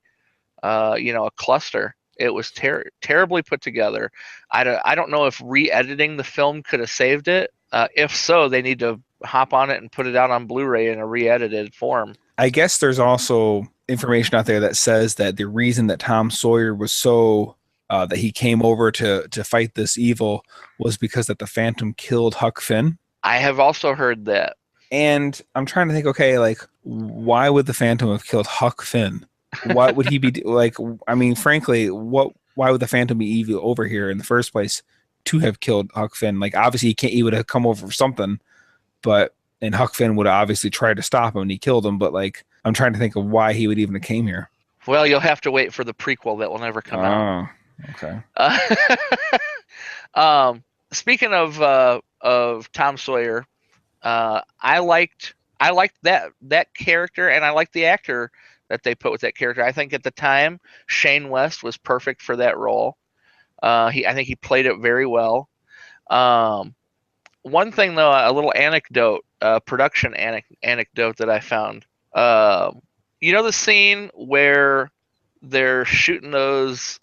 cluster. It was terribly put together. I don't know if re-editing the film could have saved it. If so, they need to hop on it and put it out on Blu-ray in a re-edited form. I guess there's also information out there that says that the reason that Tom Sawyer was so that he came over to fight this evil was because that the Phantom killed Huck Finn. I have also heard that. And I'm trying to think, okay, like, why would the Phantom have killed Huck Finn? What would he be like? I mean, frankly, why would the Phantom be evil over here in the first place to have killed Huck Finn? Like, obviously, he would have come over for something, and Huck Finn would have obviously tried to stop him, and he killed him. But like, I'm trying to think of why he would even have came here. Well, you'll have to wait for the prequel that will never come out. Okay. Speaking of Tom Sawyer, I liked that character, and I liked the actor that they put with that character. I think at the time Shane West was perfect for that role. I think he played it very well. One thing though, a little anecdote, production anecdote that I found. The scene where they're shooting those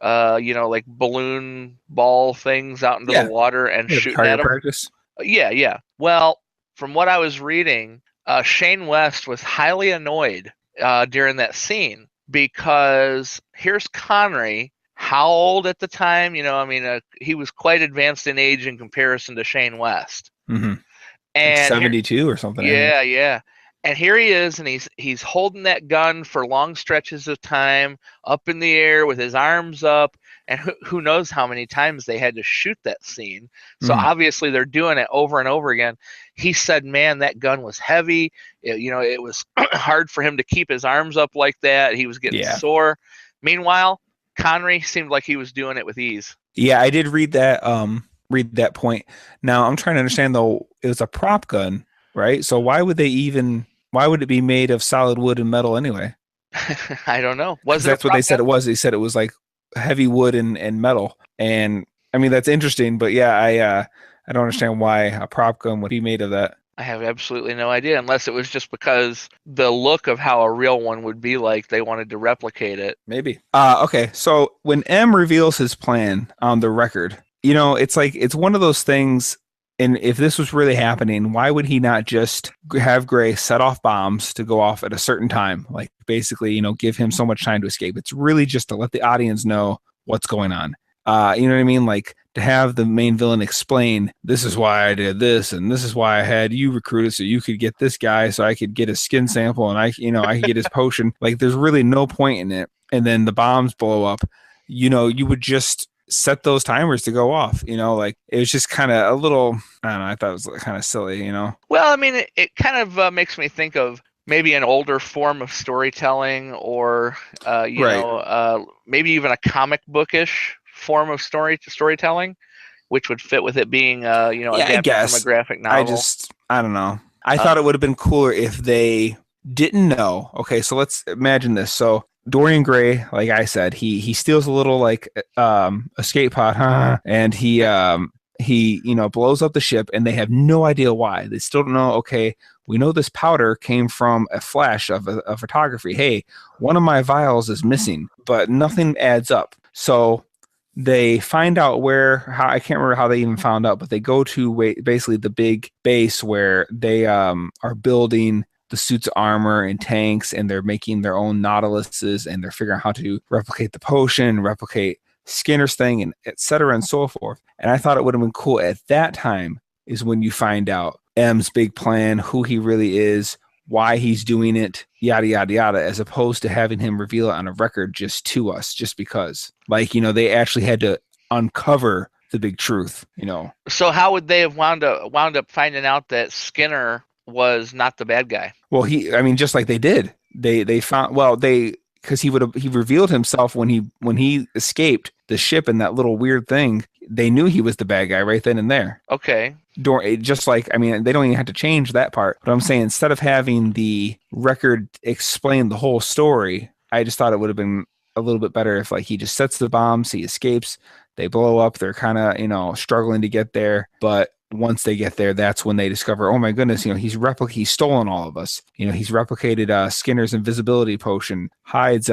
like balloon ball things out into the water and shooting at them. Practice. Yeah. Well, from what I was reading, Shane West was highly annoyed during that scene, because here's Connery, how old at the time? He was quite advanced in age in comparison to Shane West. Mm-hmm. And like 72 or something. Yeah. And here he is, and he's holding that gun for long stretches of time, up in the air with his arms up, and who knows how many times they had to shoot that scene. So obviously they're doing it over and over again. He said, man, that gun was heavy. It was hard for him to keep his arms up like that. He was getting sore. Meanwhile, Connery seemed like he was doing it with ease. Yeah, I did read that point. Now I'm trying to understand though, it was a prop gun, right? So why would it be made of solid wood and metal anyway? I don't know. That's what they said it was. They said it was like heavy wood and metal. And I mean, that's interesting, but yeah, I don't understand why a prop gun would be made of that. I have absolutely no idea, unless it was just because the look of how a real one would be like, they wanted to replicate it. Maybe. Okay. So when M reveals his plan on the record, it's like it's one of those things. And if this was really happening, why would he not just have Gray set off bombs to go off at a certain time? Like basically, give him so much time to escape. It's really just to let the audience know what's going on. You know what I mean? Like to have the main villain explain, this is why I did this, and this is why I had you recruited so you could get this guy, so I could get a skin sample, and I could get his potion. Like there's really no point in it. And then the bombs blow up. You would just set those timers to go off. Like it was just kind of a little. I don't know. I thought it was kind of silly. Well, I mean, it kind of makes me think of maybe an older form of storytelling, or maybe even a comic bookish form of storytelling, which would fit with it being adapted from a graphic novel. I don't know. I thought it would have been cooler if they didn't know. Okay, so let's imagine this. So Dorian Gray, like I said, he steals a little like escape pod, and he blows up the ship, and they have no idea why. They still don't know. Okay, we know this powder came from a flash of a photography. Hey, one of my vials is missing, but nothing adds up. So they find out how I can't remember how they even found out, but they go to basically the big base where they are building the suits of armor and tanks, and they're making their own Nautiluses, and they're figuring out how to replicate the potion, replicate Skinner's thing, and et cetera and so forth. And I thought it would have been cool at that time is when you find out M's big plan, who he really is, why he's doing it, yada, yada, yada, as opposed to having him reveal it on a record just to us, just because. Like, they actually had to uncover the big truth, So how would they have wound up finding out that Skinner was not the bad guy? Well, just like they did. They found, because he revealed himself when he escaped the ship and that little weird thing. They knew he was the bad guy right then and there. Okay. Just like, they don't even have to change that part. But I'm saying instead of having the record explain the whole story, I just thought it would have been a little bit better if like he just sets the bombs, he escapes, they blow up, they're kind of, struggling to get there. But once they get there, that's when they discover, oh my goodness, he's stolen all of us. He's replicated Skinner's invisibility potion, Hyde's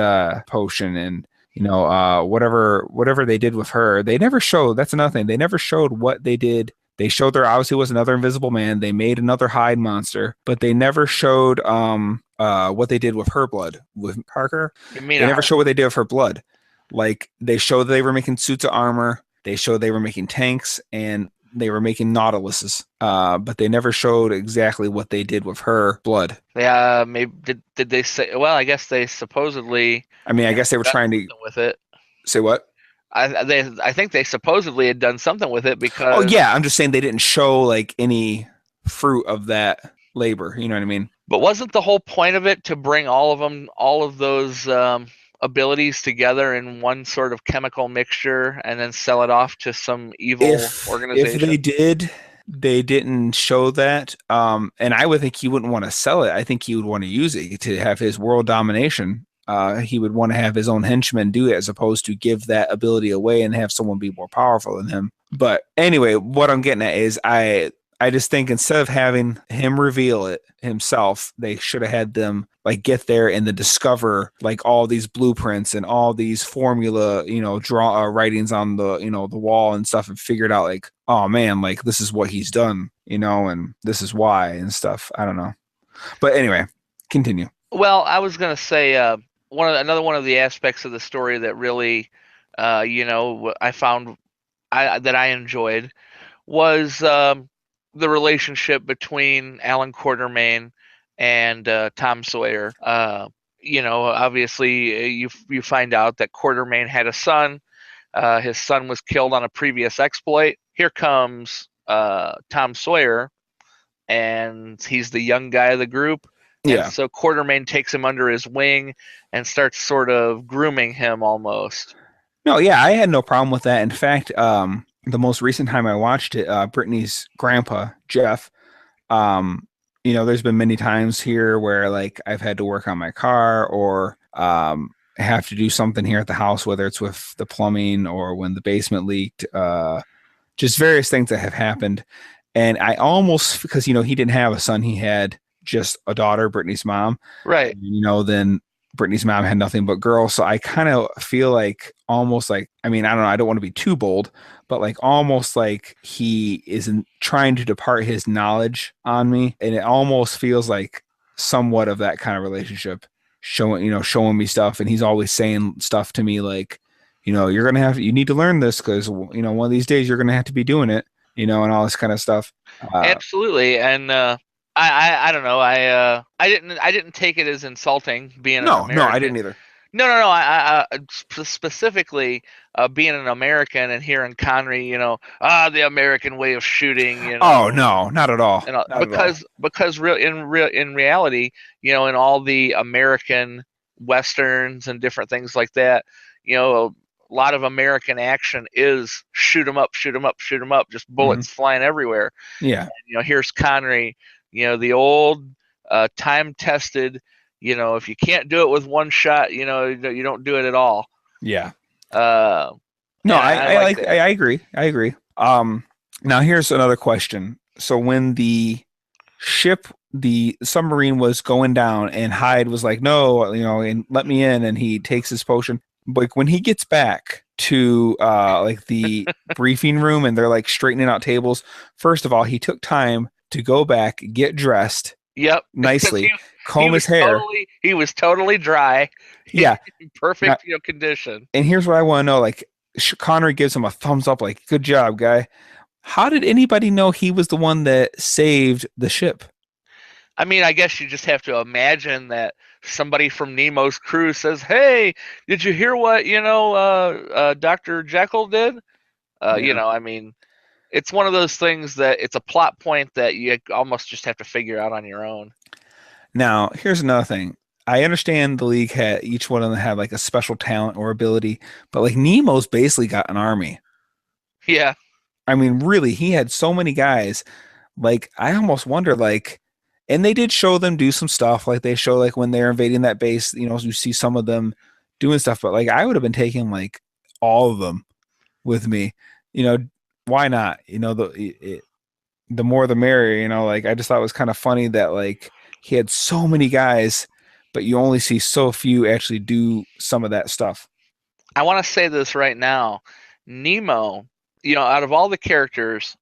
potion, and whatever they did with her. They never showed. That's another thing. They never showed what they did. They showed there obviously was another Invisible Man. They made another Hyde monster, but they never showed what they did with her blood with Parker. They never showed what they did with her blood. Like they showed they were making suits of armor. They showed they were making tanks, and they were making Nautiluses, but they never showed exactly what they did with her blood. Yeah, maybe did they say? Well, I guess they supposedly. I guess they were trying to with it. Say what? I think they supposedly had done something with it because. Oh yeah, I'm just saying they didn't show like any fruit of that labor. You know what I mean? But wasn't the whole point of it to bring all of those abilities together in one sort of chemical mixture and then sell it off to some evil organization? If they did, they didn't show that. And I would think he wouldn't want to sell it. I think he would want to use it to have his world domination. He would want to have his own henchmen do it as opposed to give that ability away and have someone be more powerful than him. But anyway, what I'm getting at is I just think instead of having him reveal it himself, they should have had them like get there and then discover like all these blueprints and all these formula, draw writings on the, the wall and stuff, and figured out like, oh man, like this is what he's done, and this is why and stuff. I don't know. But anyway, continue. Well, I was going to say another one of the aspects of the story that really, I found that I enjoyed was the relationship between Alan Quartermain and Tom Sawyer. Obviously you find out that Quartermain had a son. His son was killed on a previous exploit. Here comes Tom Sawyer, and he's the young guy of the group. Yeah. And so Quartermain takes him under his wing and starts sort of grooming him almost. No, yeah, I had no problem with that. In fact, the most recent time I watched it, Brittany's grandpa, Jeff, there's been many times here where like I've had to work on my car or have to do something here at the house, whether it's with the plumbing or when the basement leaked, just various things that have happened. And I almost, because, he didn't have a son, he had just a daughter, Brittany's mom. Right. And, then Brittany's mom had nothing but girls. So I kind of feel like almost like, I mean, I don't know, I don't want to be too bold, but like almost like he isn't trying to depart his knowledge on me. And it almost feels like somewhat of that kind of relationship, showing me stuff. And he's always saying stuff to me like, you need to learn this because, one of these days you're going to have to be doing it, and all this kind of stuff. Absolutely. And I don't know. I didn't take it as insulting being an No, I American. didn't either. No. Specifically, being an American and hearing Connery, the American way of shooting, Oh no, not at all. and Not at all. because in reality, in all the American westerns and different things like that, a lot of American action is shoot 'em up, shoot 'em up, shoot 'em up, just bullets flying everywhere. Yeah. Here's Connery, the old time tested, if you can't do it with one shot, you don't do it at all. Yeah. No, I agree. I agree. Now here's another question. So when the submarine was going down and Hyde was like, no, and let me in, and he takes his potion. Like when he gets back to like the briefing room and they're like straightening out tables, first of all, he took time to go back, get dressed. Yep. Nicely, comb his hair. He was totally dry. Yeah. Perfect, condition. And here's what I want to know. Like, Connery gives him a thumbs up, like, good job, guy. How did anybody know he was the one that saved the ship? I mean, I guess you just have to imagine that somebody from Nemo's crew says, hey, did you hear what, Dr. Jekyll did? Yeah. I mean, it's one of those things that it's a plot point that you almost just have to figure out on your own. Now, here's another thing. I understand the league had each one of them had like a special talent or ability, but like Nemo's basically got an army. Yeah. I mean, really, he had so many guys. Like, I almost wonder, like, and they did show them do some stuff. Like, they show, like, when they're invading that base, you see some of them doing stuff. But, like, I would have been taking, like, all of them with me. Why not? The more the merrier, like, I just thought it was kind of funny that, like, he had so many guys, but you only see so few actually do some of that stuff. I want to say this right now. Nemo, out of all the characters,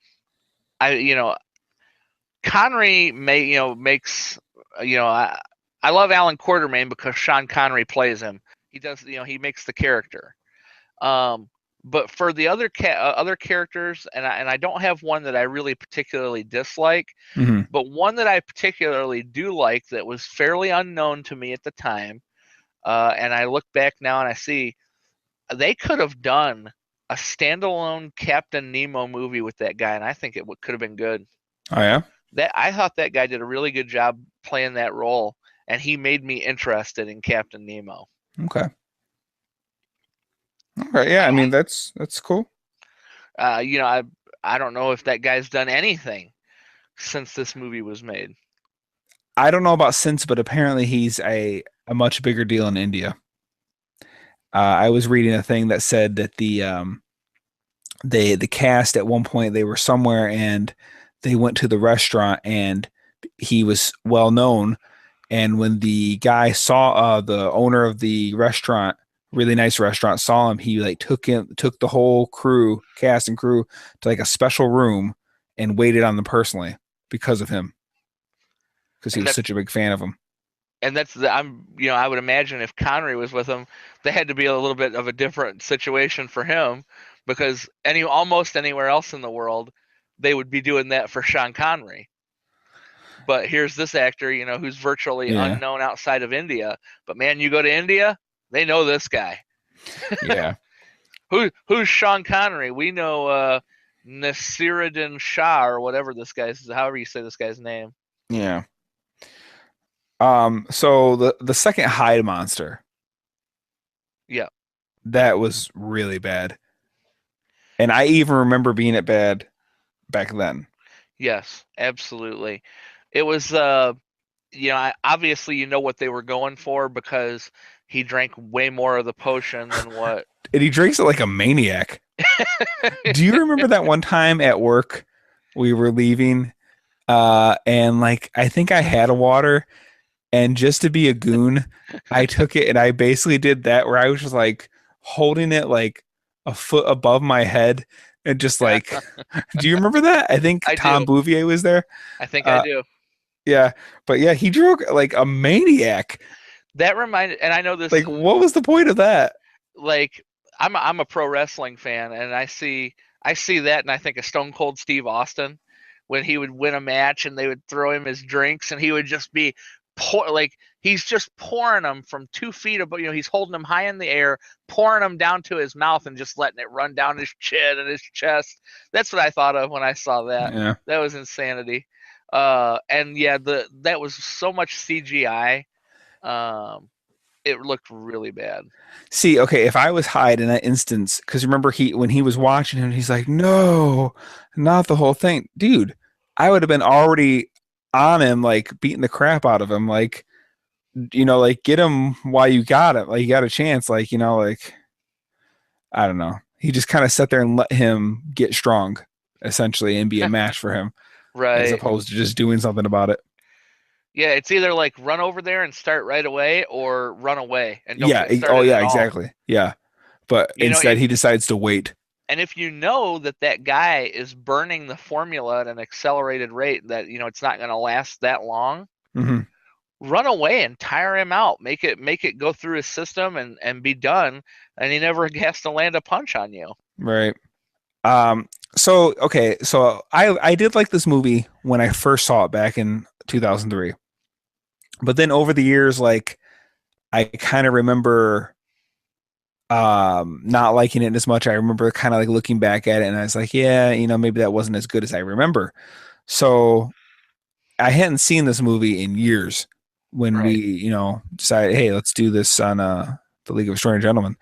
Connery makes, I love Alan Quartermain because Sean Connery plays him. He does, he makes the character. But for the other characters, and I don't have one that I really particularly dislike, but one that I particularly do like that was fairly unknown to me at the time, and I look back now and I see they could have done a standalone Captain Nemo movie with that guy, and I think it could have been good. Oh yeah. I thought that guy did a really good job playing that role, and he made me interested in Captain Nemo. Okay. All right. Yeah. I mean, that's cool. I don't know if that guy's done anything since this movie was made. I don't know about since, but apparently he's a much bigger deal in India. I was reading a thing that said that the cast at one point, they were somewhere and they went to the restaurant and he was well known. And when the guy saw the owner of the restaurant, really nice restaurant, saw him, he like took the whole cast and crew to like a special room and waited on them personally because of him, because he was such a big fan of him. And I would imagine if Connery was with him, they had to be a little bit of a different situation for him, because almost anywhere else in the world, they would be doing that for Sean Connery. But here's this actor, who's virtually unknown outside of India. But man, you go to India, they know this guy. Yeah. Who's Sean Connery? We know Nasiruddin Shah or whatever however you say this guy's name. Yeah. So the second Hyde monster. Yeah. That was really bad. And I even remember being it bad back then. Yes, absolutely. It was obviously what they were going for, because he drank way more of the potion than what. And he drinks it like a maniac. Do you remember that one time at work we were leaving, and like I think I had a water, and just to be a goon, I took it and I basically did that where I was just like holding it like a foot above my head and just like, do you remember that? I think I Tom do. Bouvier was there. I think I Uh, do. yeah, but yeah, he drew like a maniac. That reminded, and I know this, Like, what was the point of that? like I'm a pro wrestling fan, and I see that, and I think of Stone Cold Steve Austin when he would win a match, and they would throw him his drinks, and he would just be like he's just pouring them from 2 feet above. He's holding them high in the air, pouring them down to his mouth, and just letting it run down his chin and his chest. That's what I thought of when I saw that. Yeah. That was insanity. And yeah, that was so much CGI. Um, it looked really bad. See, okay, if I was Hyde in that instance, because remember when he was watching him, he's like, "No, not the whole thing, dude." I would have been already on him, like beating the crap out of him, like like get him while you got him, like you got a chance, like like I don't know. He just kind of sat there and let him get strong, essentially, and be a match for him, as Right. opposed to just doing something about it. Yeah, it's either like run over there and start right away or run away and don't Yeah. get Oh, started yeah. at all. Exactly. Yeah. But You know, instead, if he decides to wait. and if you know that that guy is burning the formula at an accelerated rate that it's not going to last that long, Hmm. run away and tire him out. Make it go through his system and be done, and he never has to land a punch on you. Right. Um, so okay, so I did like this movie when I first saw it back in 2003. But then over the years, like I kind of remember not liking it as much. I remember kind of like looking back at it and I was like, yeah, maybe that wasn't as good as I remember. So I hadn't seen this movie in years when we, Right. decided, hey, let's do this on the League of Extraordinary Gentlemen.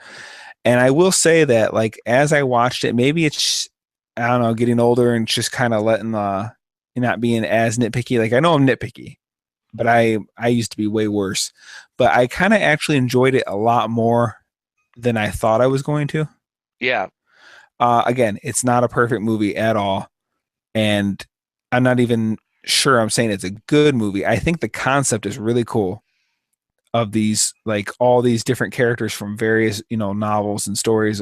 And I will say that, like, as I watched it, maybe it's, I don't know, getting older and just kind of letting not being as nitpicky. Like, I know I'm nitpicky, but I used to be way worse. But I kind of actually enjoyed it a lot more than I thought I was going to. Yeah. Again, it's not a perfect movie at all, and I'm not even sure I'm saying it's a good movie. I think the concept is really cool of these, like all these different characters from various novels and stories.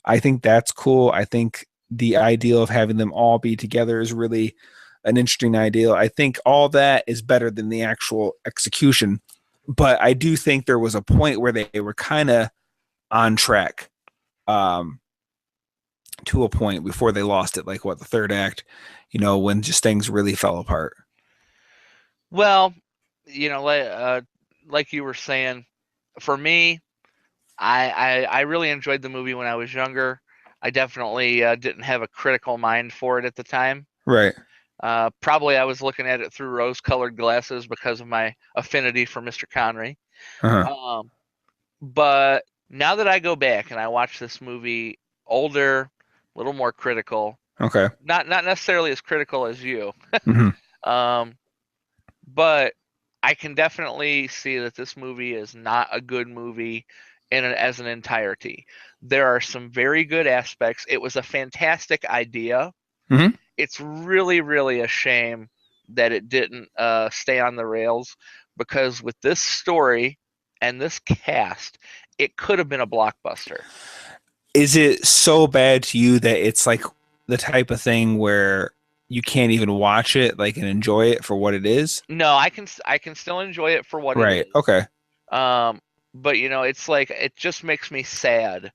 I think that's cool. I think the ideal of having them all be together is really an interesting ideal. I think all that is better than the actual execution, but I do think there was a point where they were kind of on track, um, to a point before they lost it. Like what, the third act, when just things really fell apart. Well, like you were saying, for me, I really enjoyed the movie when I was younger. I definitely didn't have a critical mind for it at the time. Right. Probably I was looking at it through rose-colored glasses because of my affinity for Mr. Connery. Uh-huh. Um, but now that I go back and I watch this movie older, a little more critical, Okay. not necessarily as critical as you, Hmm. um, but I can definitely see that this movie is not a good movie as an entirety. There are some very good aspects. It was a fantastic idea. Hmm. It's really, really a shame that it didn't stay on the rails, because with this story and this cast, it could have been a blockbuster. Is it so bad to you that it's like the type of thing where you can't even watch it like and enjoy it for what it is? No, I can still enjoy it for what it Right. is. Okay. Um, but it's like it just makes me sad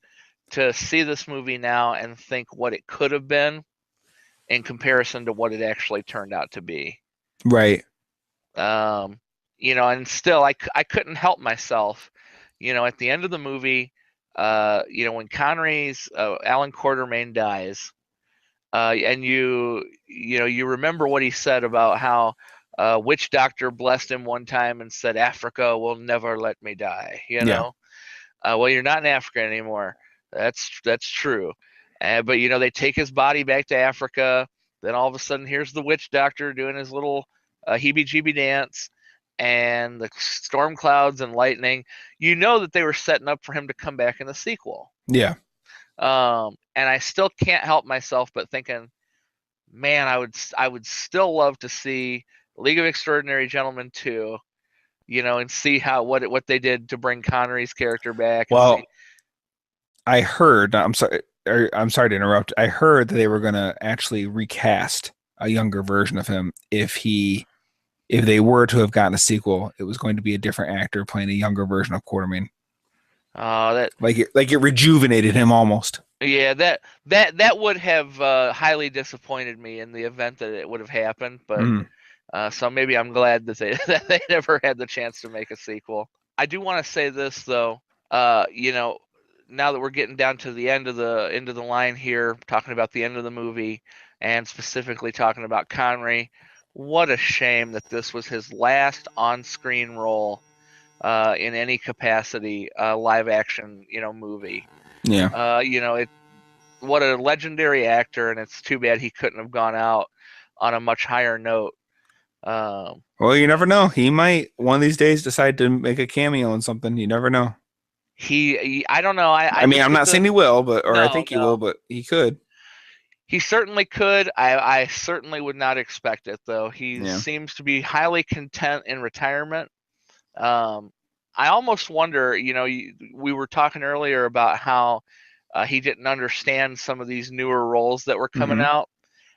to see this movie now and think what it could have been in comparison to what it actually turned out to be. Right. Um, and still I couldn't help myself. At the end of the movie, when Connery's Alan Quartermain dies, and you remember what he said about how witch doctor blessed him one time and said, Africa will never let me die. Yeah. Well, you're not in Africa anymore. That's true. But they take his body back to Africa. Then all of a sudden, here's the witch doctor doing his little heebie-jeebie dance, and the storm clouds and lightning. You know that they were setting up for him to come back in the sequel. Yeah. And I still can't help myself but thinking, man, I would still love to see League of Extraordinary Gentlemen 2, and see what they did to bring Connery's character back and see. Well, I heard. I'm sorry to interrupt. I heard that they were gonna actually recast a younger version of him if they were to have gotten a sequel. It was going to be a different actor playing a younger version of Quartermain. That Like it rejuvenated him almost. Yeah, that would have highly disappointed me in the event that it would have happened, but Mm. so maybe I'm glad that they that they never had the chance to make a sequel. I do want to say this though, now that we're getting down to the end of the line here, talking about the end of the movie and specifically talking about Connery, what a shame that this was his last on-screen role in any capacity, live action, movie. Yeah. What a legendary actor, and it's too bad he couldn't have gone out on a much higher note. Um, Well, you never know. He might one of these days decide to make a cameo in something. You never know. I don't know. I I mean, just I'm get not saying he will, or I no, think he will, no. but he could. He certainly could. I certainly would not expect it though. He Yeah. seems to be highly content in retirement. Um, I almost wonder, we were talking earlier about how he didn't understand some of these newer roles that were coming Hmm. out.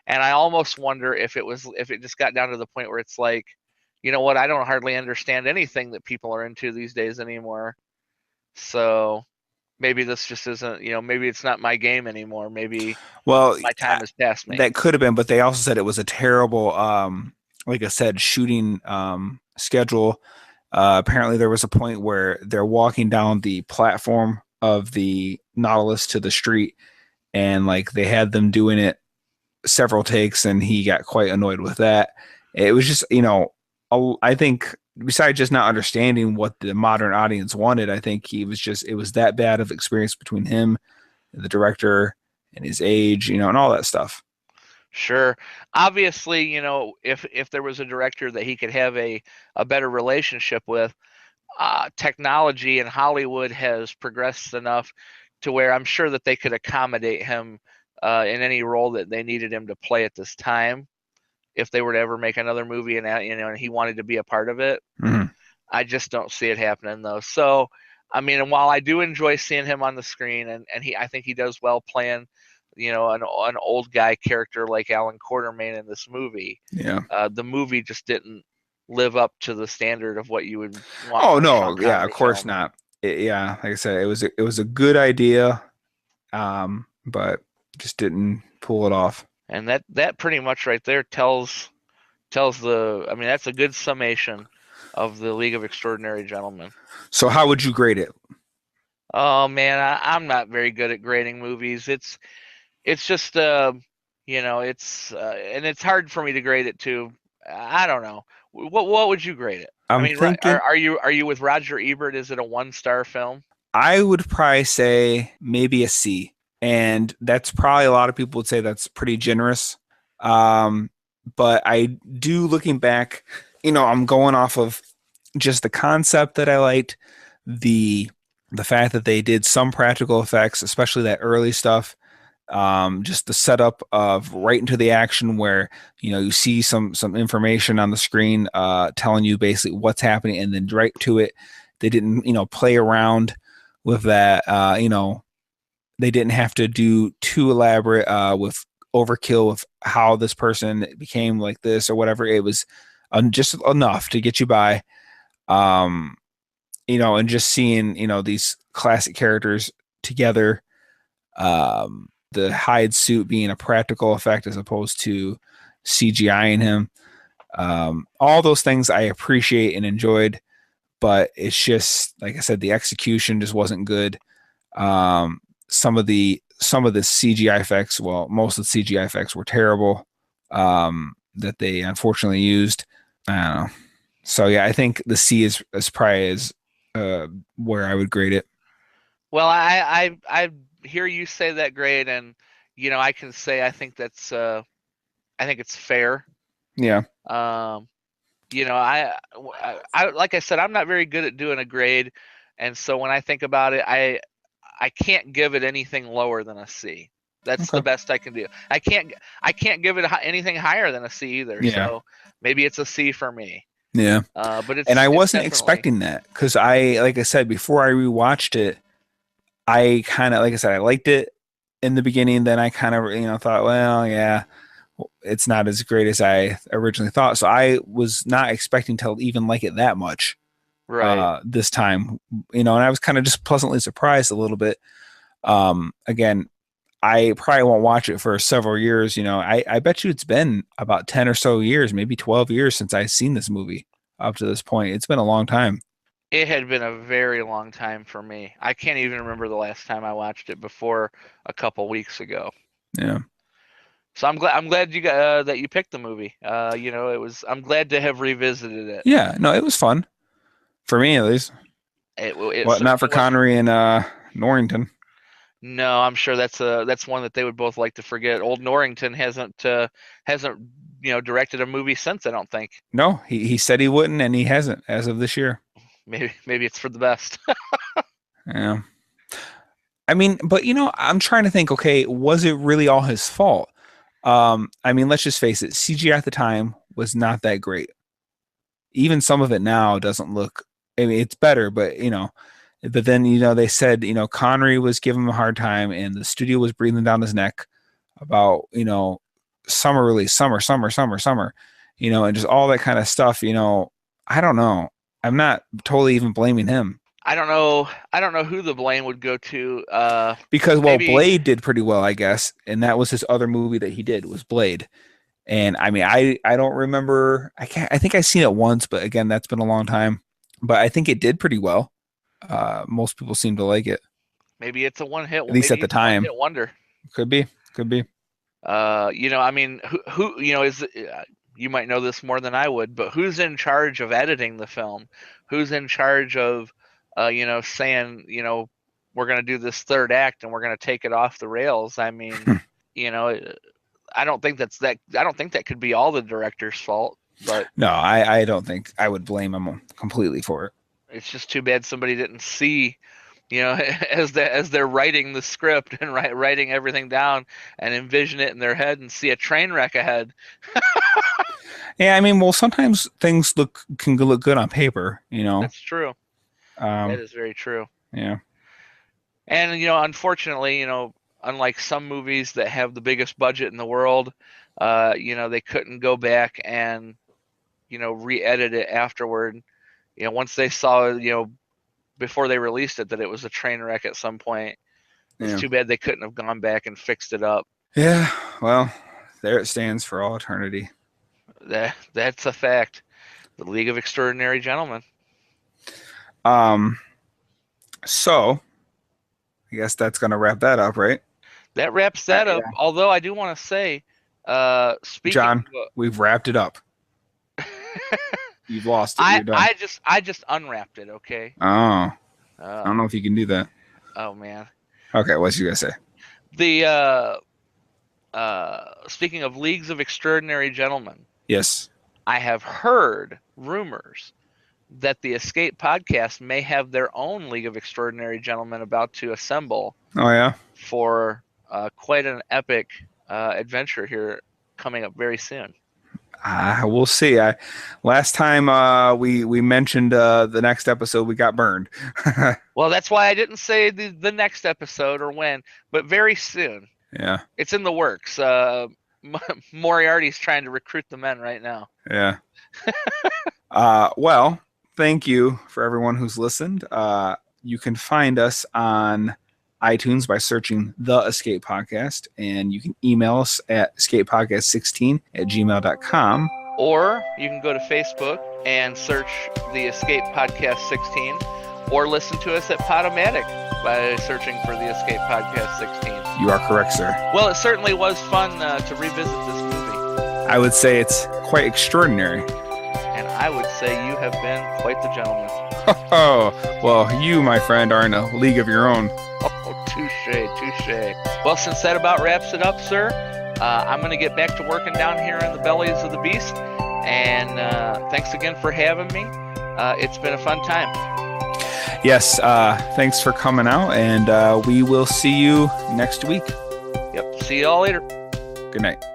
And I almost wonder if it just got down to the point where it's like, you know what, I don't hardly understand anything that people are into these days anymore. So maybe this just isn't, maybe it's not my game anymore. Maybe Well, my time has passed me. that could have been, but they also said it was a terrible, like I said, shooting schedule. Apparently, there was a point where they're walking down the platform of the Nautilus to the street, and like they had them doing it several takes, and he got quite annoyed with that. It was just, I think besides just not understanding what the modern audience wanted, I think it was that bad of experience between him, the director, and his age, and all that stuff. Sure. Obviously, if there was a director that he could have a better relationship with, technology in Hollywood has progressed enough to where I'm sure that they could accommodate him in any role that they needed him to play at this time. If they were to ever make another movie and he wanted to be a part of it, Hmm. I just don't see it happening though. So, I mean, and while I do enjoy seeing him on the screen, and I think he does well playing, an old guy character like Alan Quartermain in this movie. Yeah. The movie just didn't live up to the standard of what you would want Oh from a Sean no, yeah, of Connery course film. not. Yeah, like I said, it was a good idea, but just didn't pull it off. And that pretty much right there tells the. I mean, that's a good summation of the League of Extraordinary Gentlemen. So how would you grade it? Oh man, I'm not very good at grading movies. It's just and it's hard for me to grade it too. I don't know. What would you grade it? I I'm mean, thinking are you with Roger Ebert? Is it a 1-star film? I would probably say maybe a C. And that's probably a lot of people would say that's pretty generous. Um, but I do looking back, I'm going off of just the concept that I liked, the the fact that they did some practical effects, especially that early stuff. Just the setup of right into the action where you see some information on the screen telling you basically what's happening, and then right to it. They didn't play around with that. They didn't have to do too elaborate with overkill with how this person became like this or whatever. It was just enough to get you by. Um, and just seeing these classic characters together. The hide suit being a practical effect as opposed to CGI in him. All those things I appreciate and enjoyed, but it's just like I said, the execution just wasn't good. Um, some of the CGI effects, well, most of the CGI effects were terrible that they unfortunately used. I don't know. So yeah, I think the C is probably is where I would grade it. Well, I hear you say that grade, and I can say I think it's fair. Yeah. Um, I like I said, I'm not very good at doing a grade, and so when I think about it, I can't give it anything lower than a C. That's Okay. the best I can do. I can't give it anything higher than a C either. Yeah. So maybe it's a C for me. Yeah. But And I it's wasn't definitely, expecting that because like I said, before I rewatched it, I kind of, like I said, I liked it in the beginning. Then I kind of, thought, well, yeah, it's not as great as I originally thought. So I was not expecting to even like it that much right. this time, and I was kind of just pleasantly surprised a little bit. Again, I probably won't watch it for several years. I bet you it's been about 10 or so years, maybe 12 years since I've seen this movie up to this point. It's been a long time. It had been a very long time for me. I can't even remember the last time I watched it before a couple weeks ago. Yeah. So I'm glad you got that you picked the movie. I'm glad to have revisited it. Yeah. No, it was fun for me at least. It What, not for certainly was. Connery and Norrington. No, I'm sure that's one that they would both like to forget. Old Norrington hasn't directed a movie since, I don't think. No, he said he wouldn't, and he hasn't as of this year. Maybe it's for the best. Yeah. I mean, but I'm trying to think, okay, was it really all his fault? I mean, let's just face it, CGI at the time was not that great. Even some of it now doesn't look, I mean, it's better, but but then, they said, Connery was giving him a hard time and the studio was breathing down his neck about, summer release, summer, and just all that kind of stuff, I don't know. I'm not totally even blaming him. I don't know who the blame would go to. Because maybe Blade did pretty well, I guess, and that was his other movie that he did was Blade. And I mean, I don't remember. I think I've seen it once, but again, that's been a long time. But I think it did pretty well. Most people seem to like it, maybe it's a one hit. at least at the time. One-hit wonder. Could be. I mean, who is you might know this more than I would, but who's in charge of editing the film? Who's in charge of saying, we're going to do this third act and we're going to take it off the rails? I mean, I don't think that could be all the director's fault, but no, I don't think I would blame him completely for it. it's just too bad somebody didn't see, as they're writing the script and writing everything down and envision it in their head and see a train wreck ahead. Yeah, I mean, well, sometimes things can look good on paper, That's true. That is very true. Yeah. And unfortunately, unlike some movies that have the biggest budget in the world, they couldn't go back and re-edit it afterward. Once they saw, before they released it, that it was a train wreck at some point. It's too bad they couldn't have gone back and fixed it up. Yeah, well, there it stands for all eternity. That's a fact. The League of Extraordinary Gentlemen. So I guess that's gonna wrap that up, right? That wraps that up. Yeah. Although I do want to say, speaking John, we've wrapped it up. You've lost it. You're done. I just unwrapped it. Okay. Oh, I don't know if you can do that. Oh man. Okay, what's you gonna say? The speaking of Leagues of Extraordinary Gentlemen. Yes. I have heard rumors that the Escape podcast may have their own League of Extraordinary Gentlemen about to assemble. Oh yeah. For quite an epic adventure here coming up very soon. We'll see. Last time we mentioned the next episode, we got burned. Well, that's why I didn't say the next episode or when, but very soon. Yeah. It's in the works. Moriarty's trying to recruit the men right now. Yeah. Well, thank you for everyone who's listened. You can find us on iTunes by searching The Escape Podcast, and you can email us at escapepodcast16@gmail.com. Or you can go to Facebook and search The Escape Podcast 16, or listen to us at Podomatic by searching for The Escape Podcast 16. You are correct, sir. Well, it certainly was fun to revisit this movie. I would say it's quite extraordinary. And I would say you have been quite the gentleman. Oh, well, you, my friend, are in a league of your own. Oh, touche. Well, since that about wraps it up, sir, I'm going to get back to working down here in the bellies of the beast. And thanks again for having me. It's been a fun time. Yes, thanks for coming out, and we will see you next week. Yep. See y'all later. Good night.